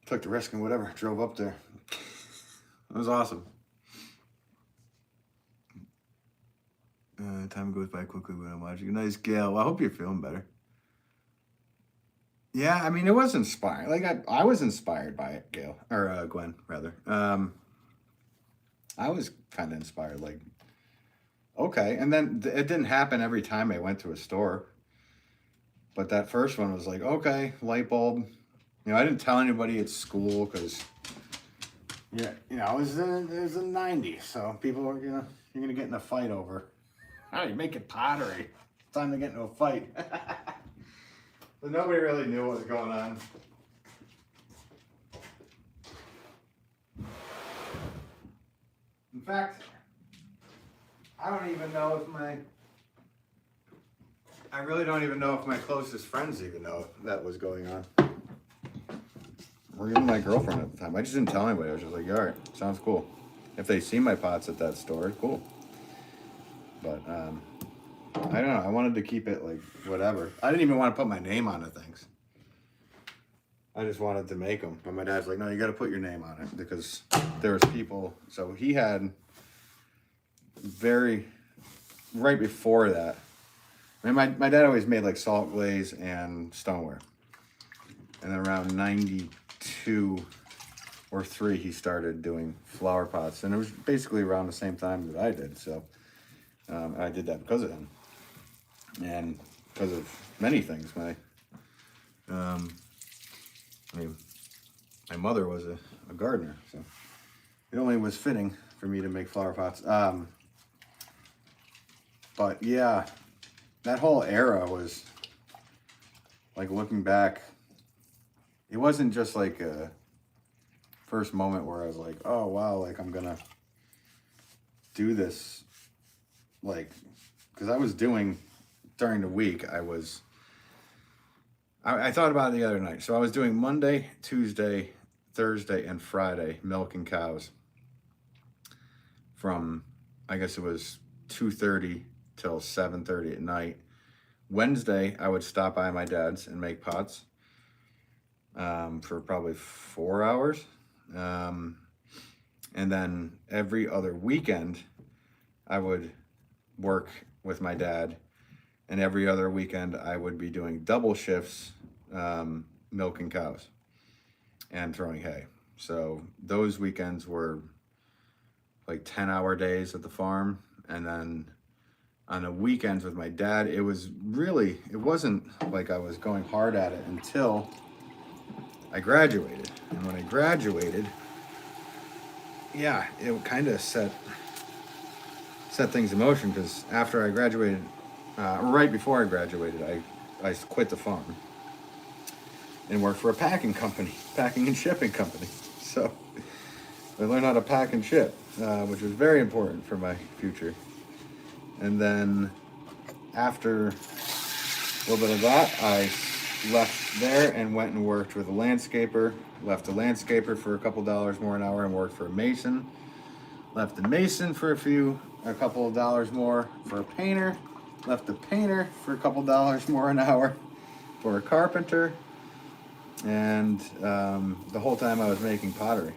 took the risk and whatever, drove up there. It was awesome. Time goes by quickly when I'm watching. Nice, Gail. Well, I hope you're feeling better. Yeah, I mean, it was inspiring. Like, I was inspired by it, Gail. Or Gwen, rather. I was kind of inspired. Like, okay. And then it didn't happen every time I went to a store. But that first one was like, okay, light bulb. You know, I didn't tell anybody at school because, yeah, you know, it was the 90s. So people were, you know, you're going to get in a fight over, "Oh, you're making pottery. Time to get into a fight." But nobody really knew what was going on. In fact, I really don't even know if my closest friends even know that was going on. Or even my girlfriend at the time. I just didn't tell anybody. I was just like, "All right, sounds cool." If they see my pots at that store, cool. But I don't know. I wanted to keep it like whatever. I didn't even want to put my name on the things. I just wanted to make them. But my dad's like, "No, you got to put your name on it," because there was people. So he had right before that. I mean, my dad always made like salt glaze and stoneware. And then around 92 or 3, he started doing flower pots. And it was basically around the same time that I did. So I did that because of him. And because of many things. I mean, my mother was a gardener. So it only was fitting for me to make flower pots. But yeah, that whole era was, like, looking back, it wasn't just like a first moment where I was like, "Oh wow, like I'm gonna do this," like, because I was doing during the week. I thought about it the other night. So I was doing Monday, Tuesday, Thursday, and Friday milking cows from, I guess it was 2:30 till 7:30 at night. Wednesday, I would stop by my dad's and make pots for probably 4 hours. And then every other weekend, I would work with my dad. And every other weekend, I would be doing double shifts, milking cows and throwing hay. So those weekends were like 10-hour days at the farm. And then on the weekends with my dad, it wasn't like I was going hard at it until I graduated. And when I graduated, yeah, it kind of set things in motion, because after I graduated, right before I graduated, I quit the farm and worked for a packing and shipping company. So I learned how to pack and ship, which was very important for my future. And then after a little bit of that, I left there and went and worked with a landscaper. Left a landscaper for a couple dollars more an hour and worked for a mason. Left the mason for a couple of dollars more for a painter. Left the painter for a couple dollars more an hour for a carpenter. And the whole time I was making pottery.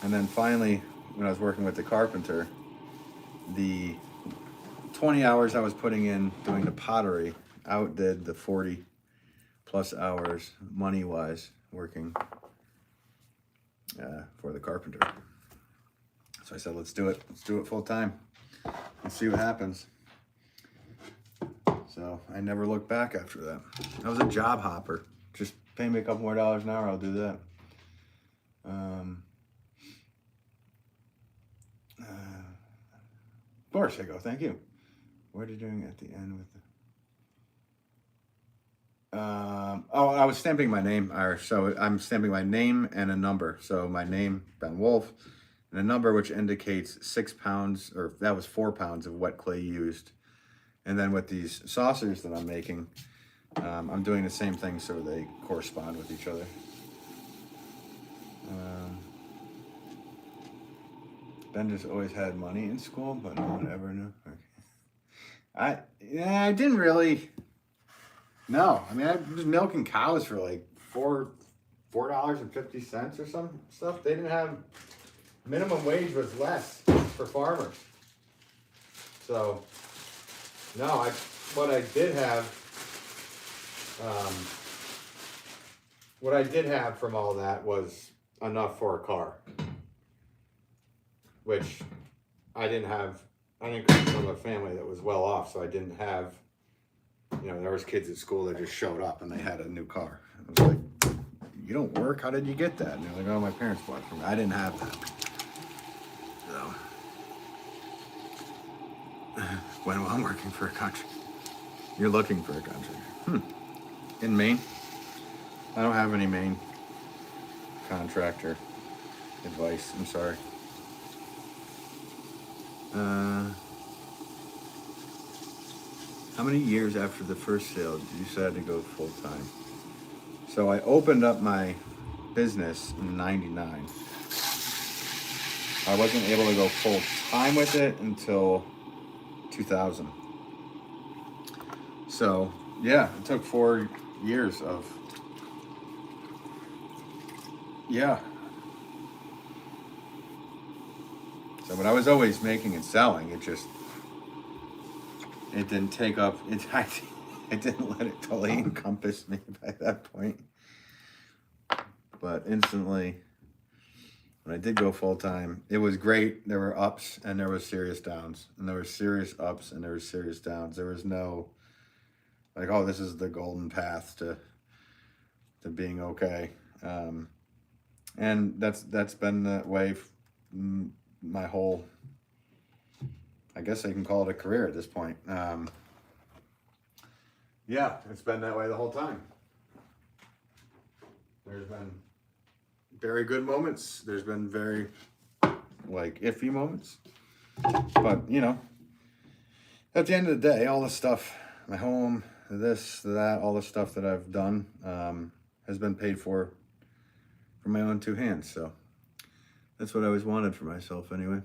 And then finally, when I was working with the carpenter, the 20 hours I was putting in doing the pottery outdid the 40 plus hours money-wise working for the carpenter. So I said, let's do it. Let's do it full time. Let's see what happens. So I never looked back after that. I was a job hopper. Just pay me a couple more dollars an hour, I'll do that. Of course I go, thank you. What are you doing at the end with the... I was stamping my name, so I'm stamping my name and a number. So my name, Ben Wolff, and a number which indicates 6 pounds, or that was 4 pounds of wet clay used. And then with these saucers that I'm making, I'm doing the same thing so they correspond with each other. Ben just always had money in school, but no one ever knew. Okay. I didn't really. No, I mean I was milking cows for like $4.50 or some stuff. They didn't have minimum wage was less for farmers. So no, what I did have from all that was enough for a car, which I didn't have. I didn't come from a family that was well off, so I didn't have, there was kids at school that just showed up and they had a new car. I was like, you don't work? How did you get that? And they're like, oh, my parents bought it for me. I didn't have that. So, when I'm working for a country, you're looking for a country. In Maine? I don't have any Maine contractor advice. I'm sorry. How many years after the first sale did you decide to go full time? So I opened up my business in '99. I wasn't able to go full time with it until 2000. So yeah, it took 4 years of, yeah. So, but I was always making and selling. It didn't take up, it didn't let it totally encompass me by that point. But instantly, when I did go full time, it was great. There were ups and there was serious downs. And there were serious ups and there were serious downs. There was no, like, oh, this is the golden path to being okay. And that's been that way my whole, I guess I can call it a career at this point. Yeah, it's been that way the whole time. There's been very good moments. There's been very, iffy moments. But, at the end of the day, all the stuff, my home, this, that, all the stuff that I've done has been paid for from my own two hands. So that's what I always wanted for myself anyway.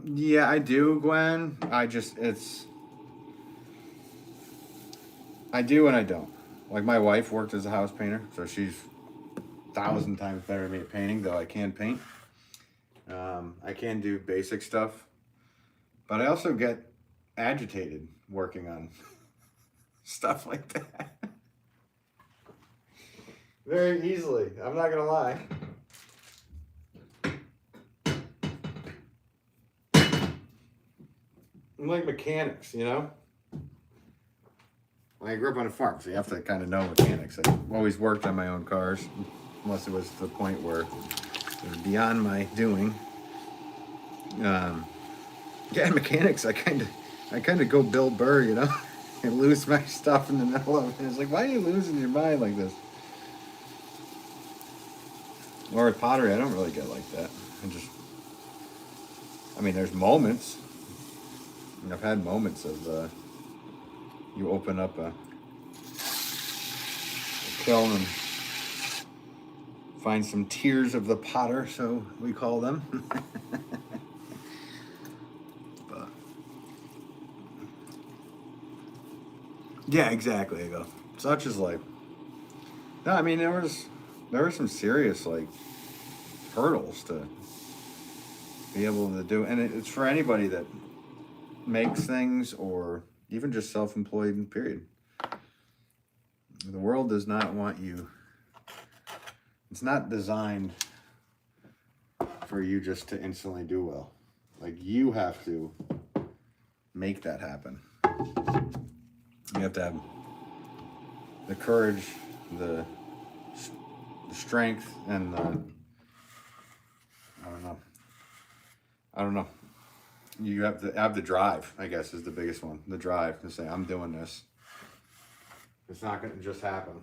Yeah, I do, Gwen. I do and I don't. Like, my wife worked as a house painter, so she's 1,000 times better than me at painting, though I can paint. I can do basic stuff, but I also get agitated working on stuff like that. Very easily, I'm not gonna lie. I'm like mechanics, I grew up on a farm, so you have to kind of know mechanics. I always worked on my own cars, unless it was to the point where it was beyond my doing. Yeah, mechanics, I kind of go Bill Burr, and lose my stuff in the middle of it. It's like, why are you losing your mind like this? Or with pottery, I don't really get like that. I mean, there's moments. I've had moments of you open up a kiln and find some tears of the potter, so we call them. But yeah, exactly. I go. Such is life. No, I mean there were some serious like hurdles to be able to do, and it's for anybody that makes things or even just self-employed. Period. The world does not want you. It's not designed for you just to instantly do well. Like, you have to make that happen. You have to have the courage, the strength, and the, I don't know. You have to have the drive, I guess, is the biggest one. The drive to say, I'm doing this. It's not going to just happen.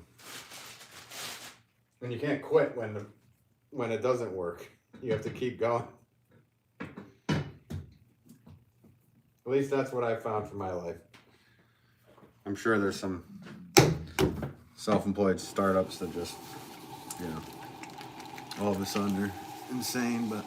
And you can't quit when it doesn't work. You have to keep going. At least that's what I found for my life. I'm sure there's some self-employed startups that just, all of a sudden they're insane, but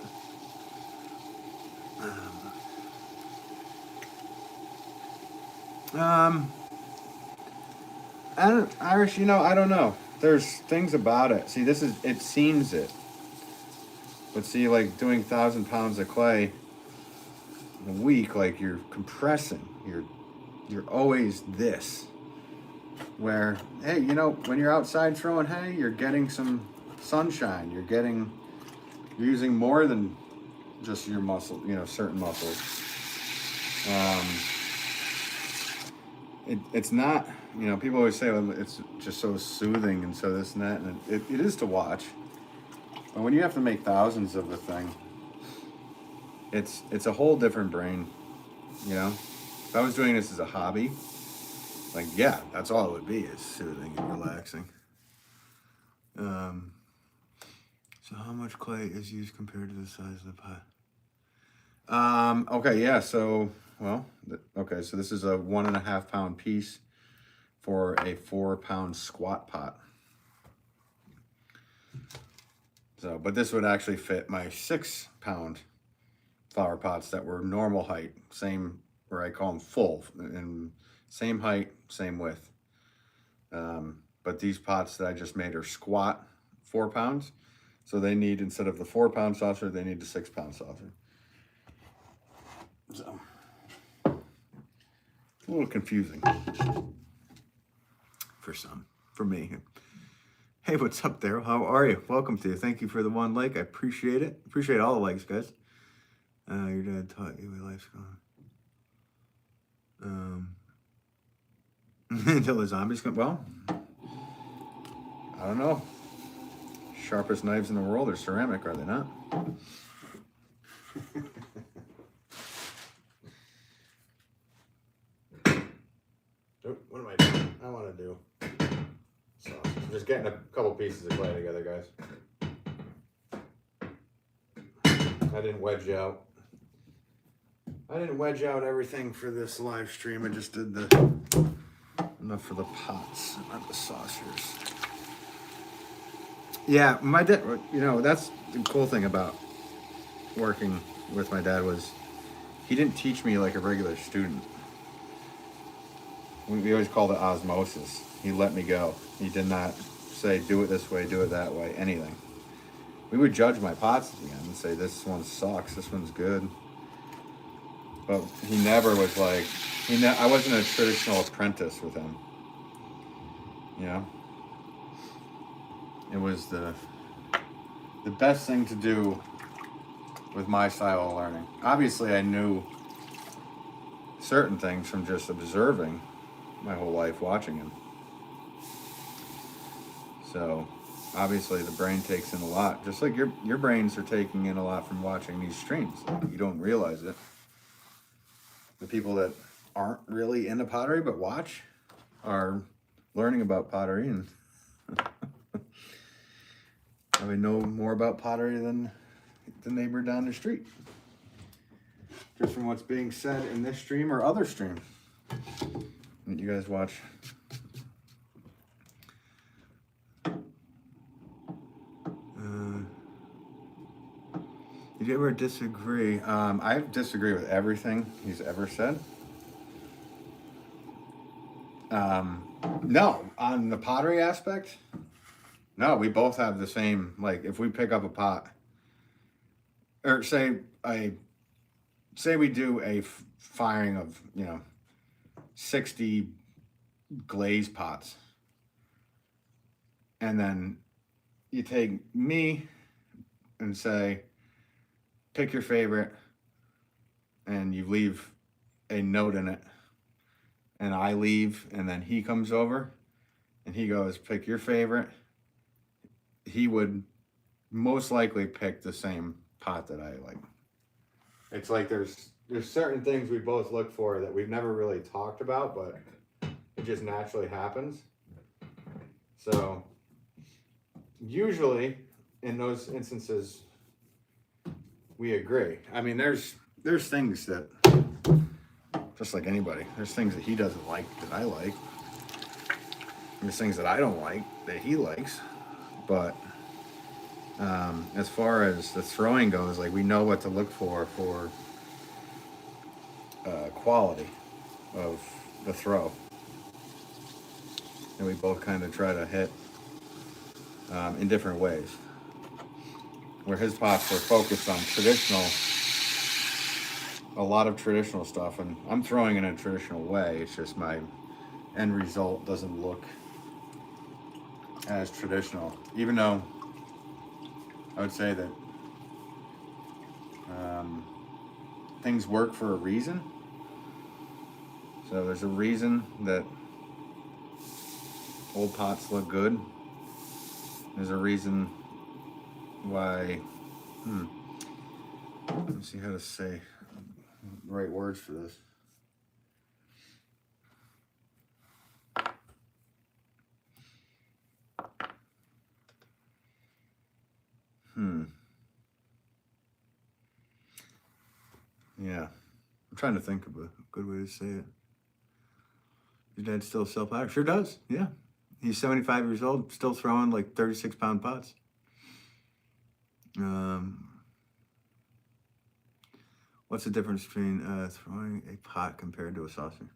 Irish, I don't know. There's things about it. See, it seems it. But see, like doing 1,000 pounds of clay a week, like you're compressing. You're always this. Where, hey, when you're outside throwing hay, you're getting some sunshine. You're using more than just your muscle, certain muscles. It's not, people always say, well, it's just so soothing and so this and that, and it is to watch. But when you have to make thousands of a thing, it's a whole different brain, If I was doing this as a hobby, like, yeah, that's all it would be, is soothing and relaxing. So how much clay is used compared to the size of the pot? Okay, yeah, so, so this is a 1.5 pound piece for a 4 pound squat pot. So, but this would actually fit my 6 pound flower pots that were normal height, same, or I call them full, and same height, same width. But these pots that I just made are squat 4 pounds. So they need, instead of the 4 pound saucer, they need the 6 pound saucer. So, it's a little confusing for some, for me. Hey, what's up there? How are you? Welcome to you. Thank you for the 1 like. I appreciate it. Appreciate all the likes, guys. Your dad taught you where life's going. Until the zombies come. Well, I don't know. Sharpest knives in the world are ceramic, are they not? What am I doing? I want to do. So, I'm just getting a couple pieces of clay together, guys. I didn't wedge out. Everything for this live stream. I just did enough for the pots, not the saucers. Yeah, my dad, that's the cool thing about working with my dad was he didn't teach me like a regular student. We always called it osmosis. He let me go. He did not say, do it this way, do it that way, anything. We would judge my pots at the end and say, this one sucks, this one's good. But he never was like, I wasn't a traditional apprentice with him. It was the best thing to do with my style of learning. Obviously, I knew certain things from just observing my whole life watching him. So, obviously, the brain takes in a lot. Just like your brains are taking in a lot from watching these streams. You don't realize it. The people that aren't really into pottery but watch are learning about pottery, and Probably know more about pottery than the neighbor down the street. Just from what's being said in this stream or other streams that you guys watch. Did you ever disagree? I disagree with everything he's ever said. No, on the pottery aspect, no, we both have the same, like if we pick up a pot, or say we do a firing of, 60 glaze pots, and then you take me and say, pick your favorite, and you leave a note in it, and I leave, and then he comes over, and he goes, pick your favorite. He would most likely pick the same pot that I like. It's like there's certain things we both look for that we've never really talked about, but it just naturally happens. So usually in those instances we agree. I mean, there's things that, just like anybody, there's things that he doesn't like that I like. There's things that I don't like that he likes. But as far as the throwing goes, like we know what to look for quality of the throw. And we both kind of try to hit in different ways. Where his pots are focused on a lot of traditional stuff, and I'm throwing in a traditional way. It's just my end result doesn't look as traditional, even though I would say that things work for a reason. So there's a reason that old pots look good. There's a reason why, let me see how to say the right words for this. Yeah, I'm trying to think of a good way to say it. Your dad still sell pottery? Sure does, yeah. He's 75 years old, still throwing like 36-pound pots. What's the difference between throwing a pot compared to a saucer?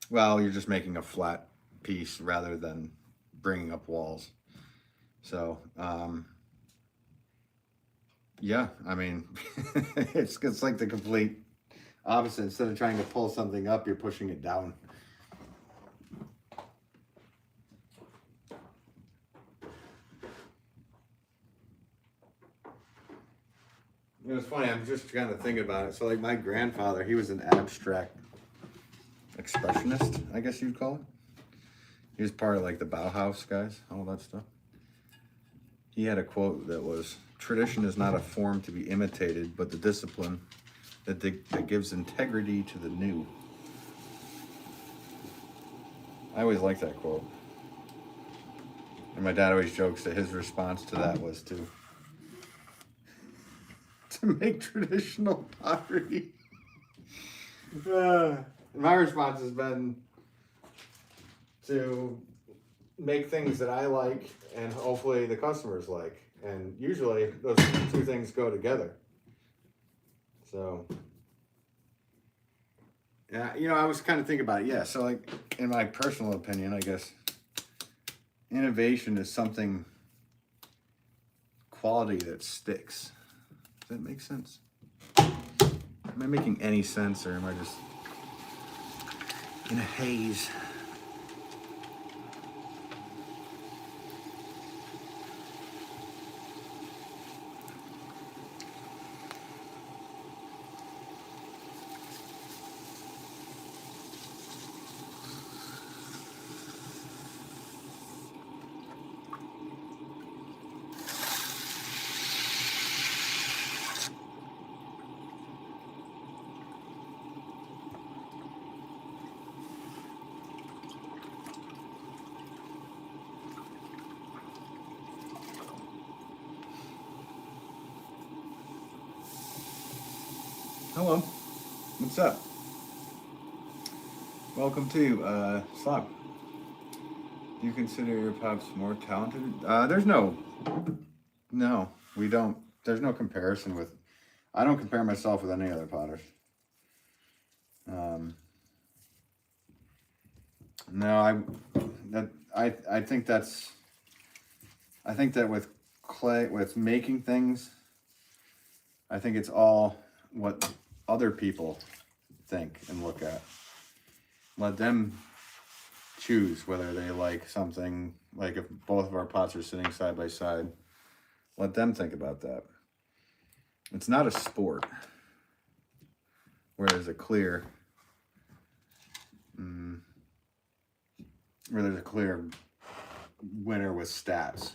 Well, you're just making a flat piece rather than bringing up walls. So, yeah, I mean, it's like the complete opposite. Instead of trying to pull something up, you're pushing it down. It was funny, I'm just kind of thinking about it. So like my grandfather, he was an abstract expressionist, I guess you'd call it. He was part of like the Bauhaus guys, all that stuff. He had a quote that was, "Tradition is not a form to be imitated, but the discipline that gives integrity to the new." I always liked that quote. And my dad always jokes that his response to that was to make traditional pottery. My response has been to make things that I like and hopefully the customers like. And usually those two things go together. So, yeah, I was kind of thinking about it. Yeah, so like in my personal opinion, I guess innovation is something, quality that sticks. Does that make sense? Am I making any sense, or am I just in a haze? Hello. What's up? Welcome to Slop. Do you consider your pops more talented? No, we don't. There's no comparison with. I don't compare myself with any other potters. Um, no, I think that's. I think that with clay, with making things, I think it's all what other people think and look at. Let them choose whether they like something. Like if both of our pots are sitting side by side, let them think about that. It's not a sport where there's a clear, where there's a clear winner with stats.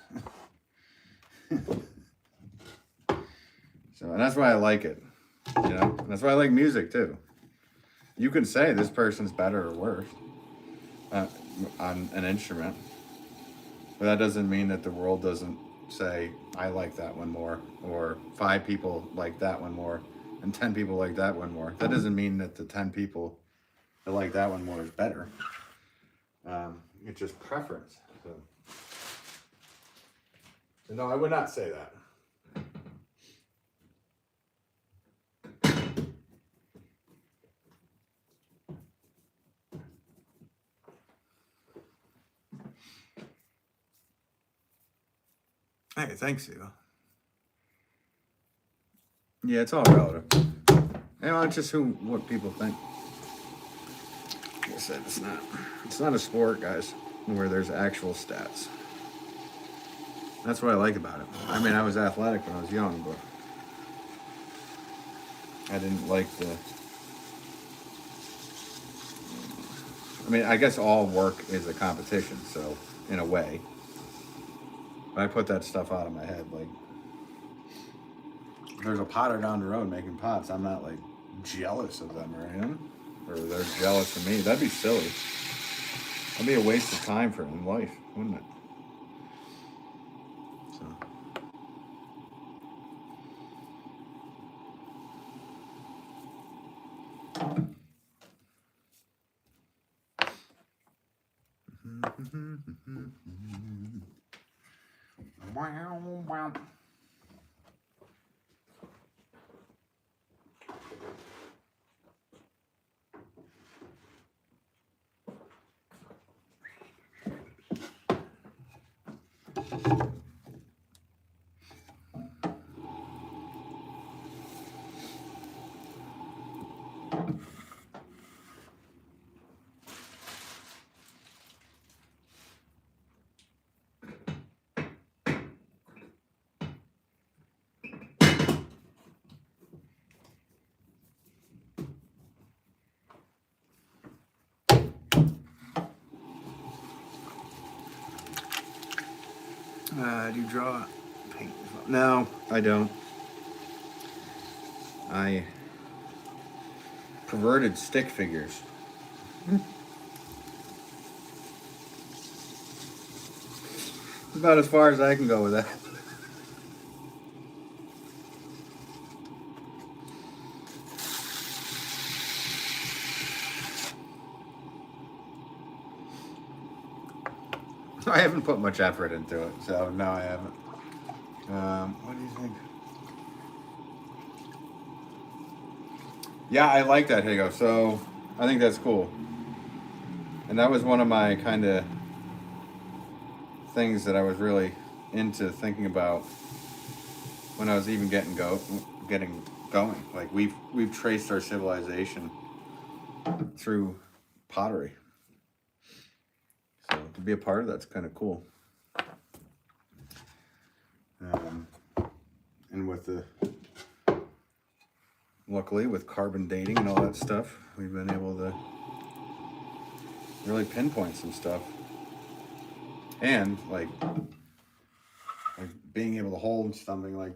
So, and that's why I like it. You know, and that's why I like music too. You can say this person's better or worse on an instrument, but that doesn't mean that the world doesn't say I like that one more, or 5 people like that one more, and 10 people like that one more. That doesn't mean that the 10 people that like that one more is better. It's just preference. So no, I would not say that. Hey, thanks, Eva. Yeah, it's all relative. You know, it's just what people think. Like I said, it's not a sport, guys, where there's actual stats. That's what I like about it. I mean, I was athletic when I was young, but I didn't like the. I mean, I guess all work is a competition, so in a way. But I put that stuff out of my head. Like, if there's a potter down the road making pots, I'm not like jealous of them or anything, or they're jealous of me. That'd be silly. That'd be a waste of time for in life, wouldn't it? So. Wow. Do you draw paint? No, I don't. I perverted stick figures. About as far as I can go with that. I haven't put much effort into it, so no, I haven't. What do you think? Yeah, I like that, Higo. So I think that's cool. And that was one of my kind of things that I was really into thinking about when I was even getting going. Like we've traced our civilization through pottery. So to be a part of that's kind of cool. And with luckily with carbon dating and all that stuff, we've been able to really pinpoint some stuff. And like being able to hold something like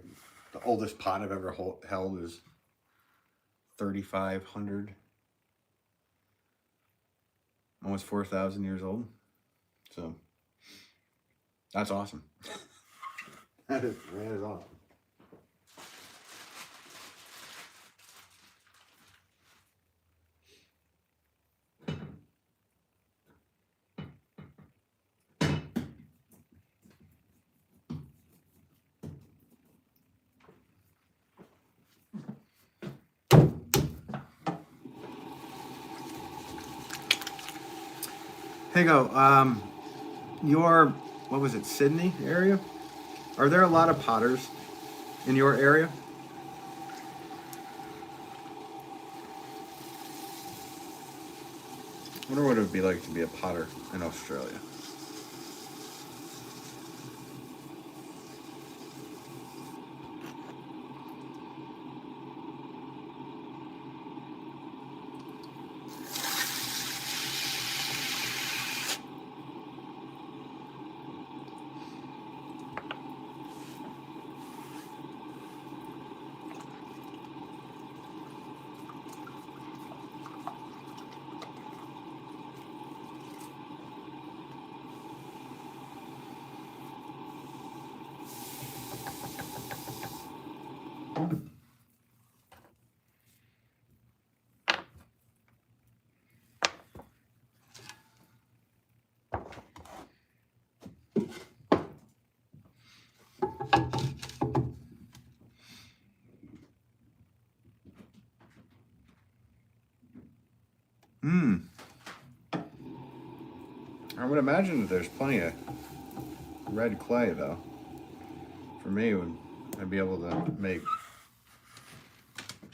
the oldest pot I've ever held is 3,500, almost 4,000 years old. So that's awesome. That is awesome. Hey, go. Your, what was it, Sydney area? Are there a lot of potters in your area? I wonder what it would be like to be a potter in Australia. I would imagine that there's plenty of red clay, though. For me, I'd be able to make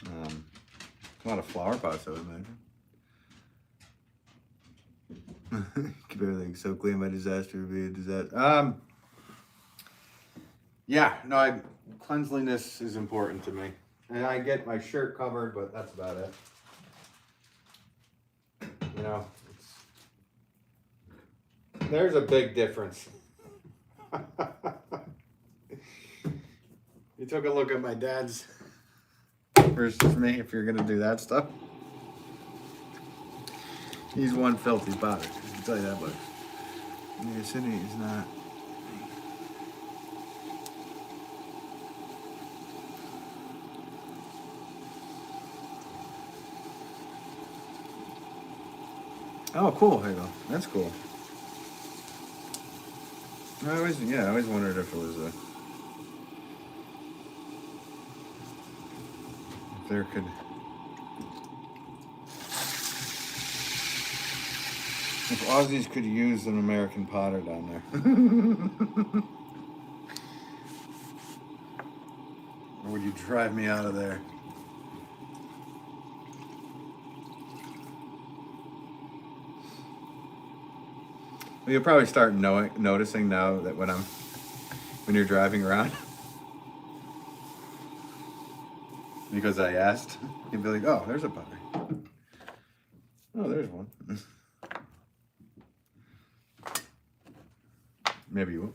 a lot of flower pots, I would imagine. Keep everything so clean, my disaster would be a disaster. Yeah, no, cleanliness is important to me. And I get my shirt covered, but that's about it. You know, there's a big difference. You took a look at my dad's versus me, if you're gonna do that stuff. He's one filthy potter, I can tell you that much. Yeah, Sydney is not. Oh, cool. Here you go. That's cool. I always wondered if it was if there could. If Aussies could use an American potter down there. Or would you drive me out of there? Well, you'll probably start noticing now that when you're driving around. Because I asked. You'd be like, oh, there's a potter. Oh, there's one. Maybe you will.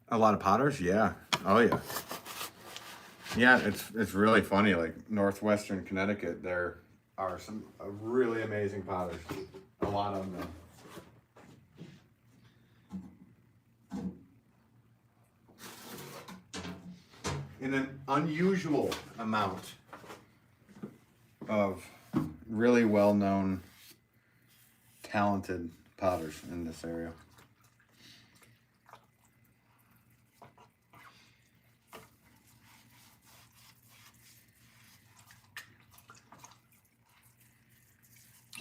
A lot of potters, yeah. Oh yeah. Yeah, it's really funny. Like northwestern Connecticut, there are some really amazing potters. A lot of them. In an unusual amount of really well-known, talented potters in this area.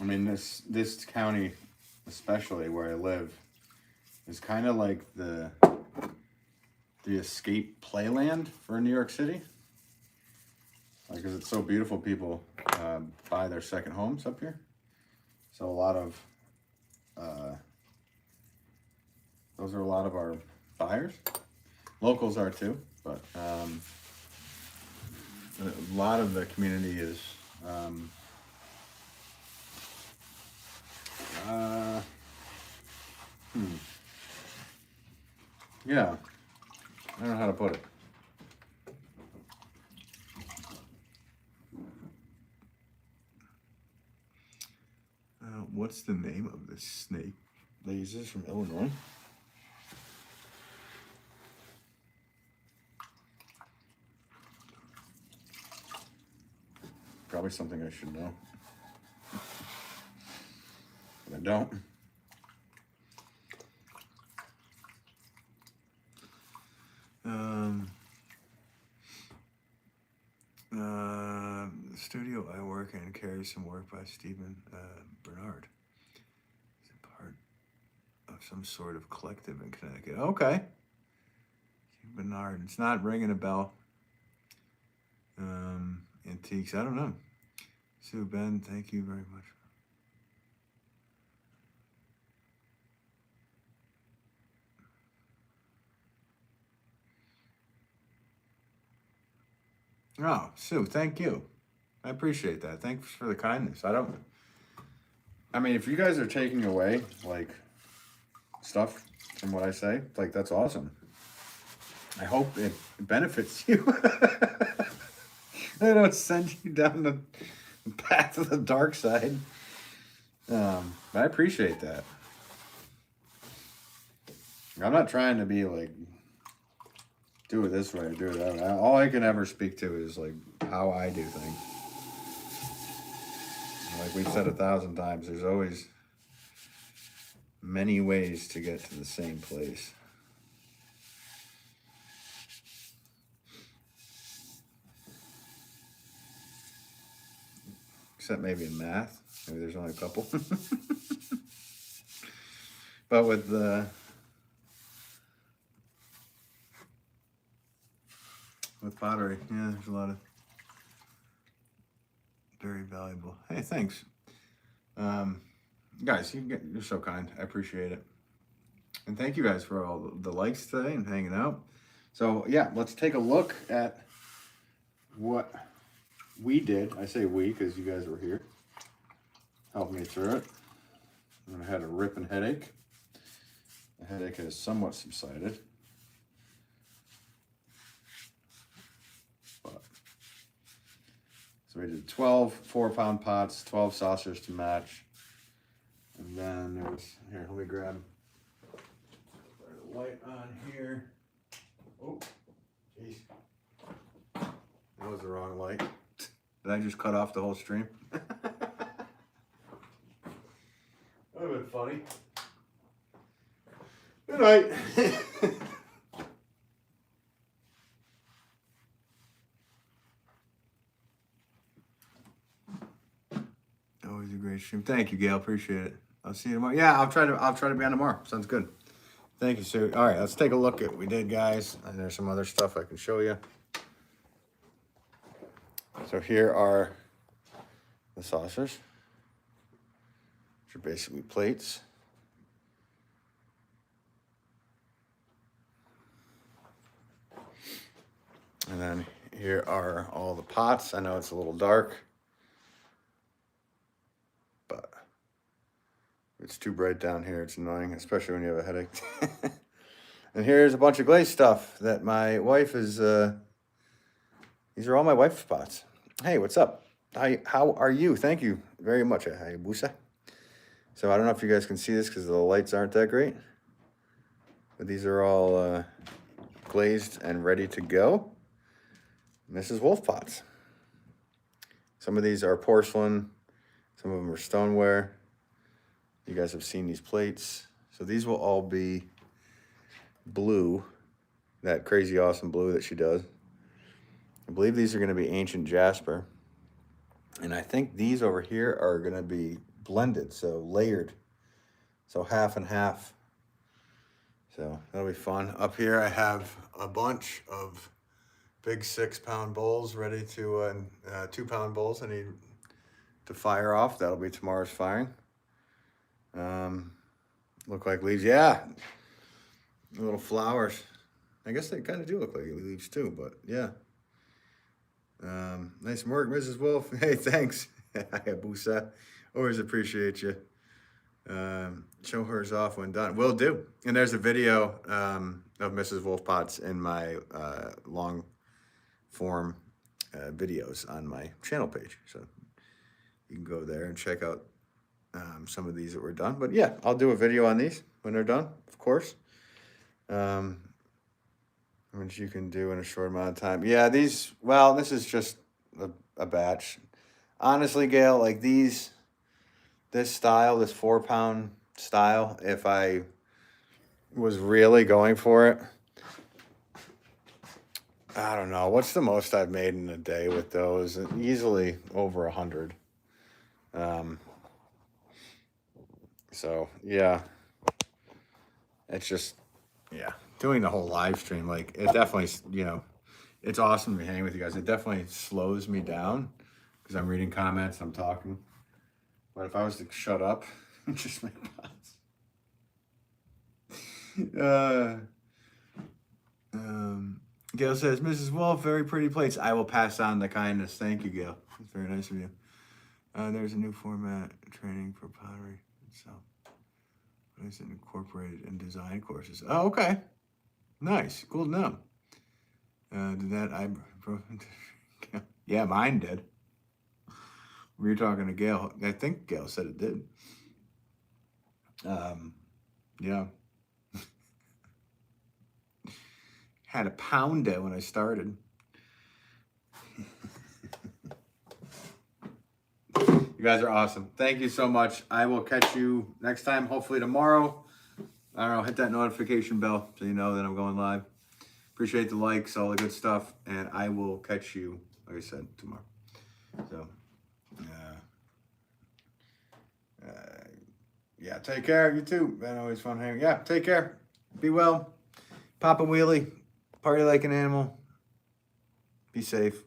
I mean, this county, especially where I live, is kind of like the escape playland for New York City. Like, because it's so beautiful, people buy their second homes up here. So a lot of those are a lot of our buyers. Locals are too, but a lot of the community is yeah, I don't know how to put it. What's the name of this snake? This is from Illinois. Probably something I should know, but I don't. The studio I work in carries some work by Stephen Bernard. He's a part of some sort of collective in Connecticut. Okay. Bernard. It's not ringing a bell. Antiques. I don't know. Sue, Ben, thank you very much. Oh, Sue, thank you. I appreciate that. Thanks for the kindness. I mean, if you guys are taking away, like, stuff from what I say, like, that's awesome. I hope it benefits you. I don't send you down the path of the dark side. But I appreciate that. I'm not trying to be like, do it this way or do it that way. All I can ever speak to is like how I do things. Like we've said 1,000 times, there's always many ways to get to the same place. Except maybe in math. Maybe there's only a couple. But with pottery, yeah, there's a lot of very valuable. Hey, thanks. Guys, you're so kind. I appreciate it. And thank you guys for all the likes today and hanging out. So yeah, let's take a look at what we did. I say we because you guys were here. Helped me through it. I had a ripping headache. The headache has somewhat subsided. So we did 12 4-pound pots, 12 saucers to match. And then there was, here, let me grab the light on here. Oh, jeez. That was the wrong light. Did I just cut off the whole stream? That would have been funny. Good night. Always a great stream. Thank you, Gail. Appreciate it. I'll see you tomorrow. Yeah, I'll try to be on tomorrow. Sounds good. Thank you, Sue. All right, let's take a look at what we did, guys. And there's some other stuff I can show you. So here are the saucers, which are basically plates. And then here are all the pots. I know it's a little dark, but it's too bright down here. It's annoying, especially when you have a headache. And here's a bunch of glaze stuff that my wife is, these are all my wife's pots. Hey, what's up? How are you? Thank you very much, Hayabusa. So I don't know if you guys can see this because the lights aren't that great, but these are all glazed and ready to go. Mrs. Wolff pots. Some of these are porcelain, some of them are stoneware. You guys have seen these plates. So these will all be blue, that crazy awesome blue that she does. I believe these are going to be ancient jasper. And I think these over here are going to be blended, so layered. So half and half. So that'll be fun. Up here I have a bunch of big 6-pound bowls ready to, 2-pound bowls I need to fire off. That'll be tomorrow's firing. Look like leaves. Yeah. little flowers. I guess they kind of do look like leaves too, but yeah. Nice work, Mrs. Wolff. Hey, thanks. Hayabusa. Always appreciate you. Show hers off when done. Will do. And there's a video of Mrs. Wolff pots in my long form videos on my channel page. So you can go there and check out some of these that were done. But yeah, I'll do a video on these when they're done, of course. Which you can do in a short amount of time. Yeah, these, well, this is just a batch. Honestly, Gail, like this style, this 4-pound style, if I was really going for it, I don't know. What's the most I've made in a day with those? Easily over 100. So, yeah. It's just, yeah. Doing the whole live stream, like, it definitely, you know, it's awesome to hang with you guys. It definitely slows me down because I'm reading comments, I'm talking. But if I was to shut up and just make pots. Gail says, Mrs. Wolff, very pretty plates. I will pass on the kindness. Thank you, Gail. It's very nice of you. There's a new format training for pottery itself. It's incorporated in design courses. Oh, okay. Nice. Cool to know. Did that yeah, mine did. We were talking to Gail. I think Gail said it did. Yeah. Had a pound it when I started. You guys are awesome. Thank you so much. I will catch you next time, hopefully tomorrow. I don't know, hit that notification bell so you know that I'm going live. Appreciate the likes, all the good stuff, and I will catch you, like I said, tomorrow. So, yeah, take care. You too. Been always fun hanging. Yeah, take care. Be well. Pop a wheelie. Party like an animal. Be safe.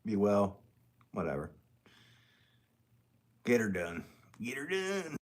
Be well. Whatever. Get her done. Get her done.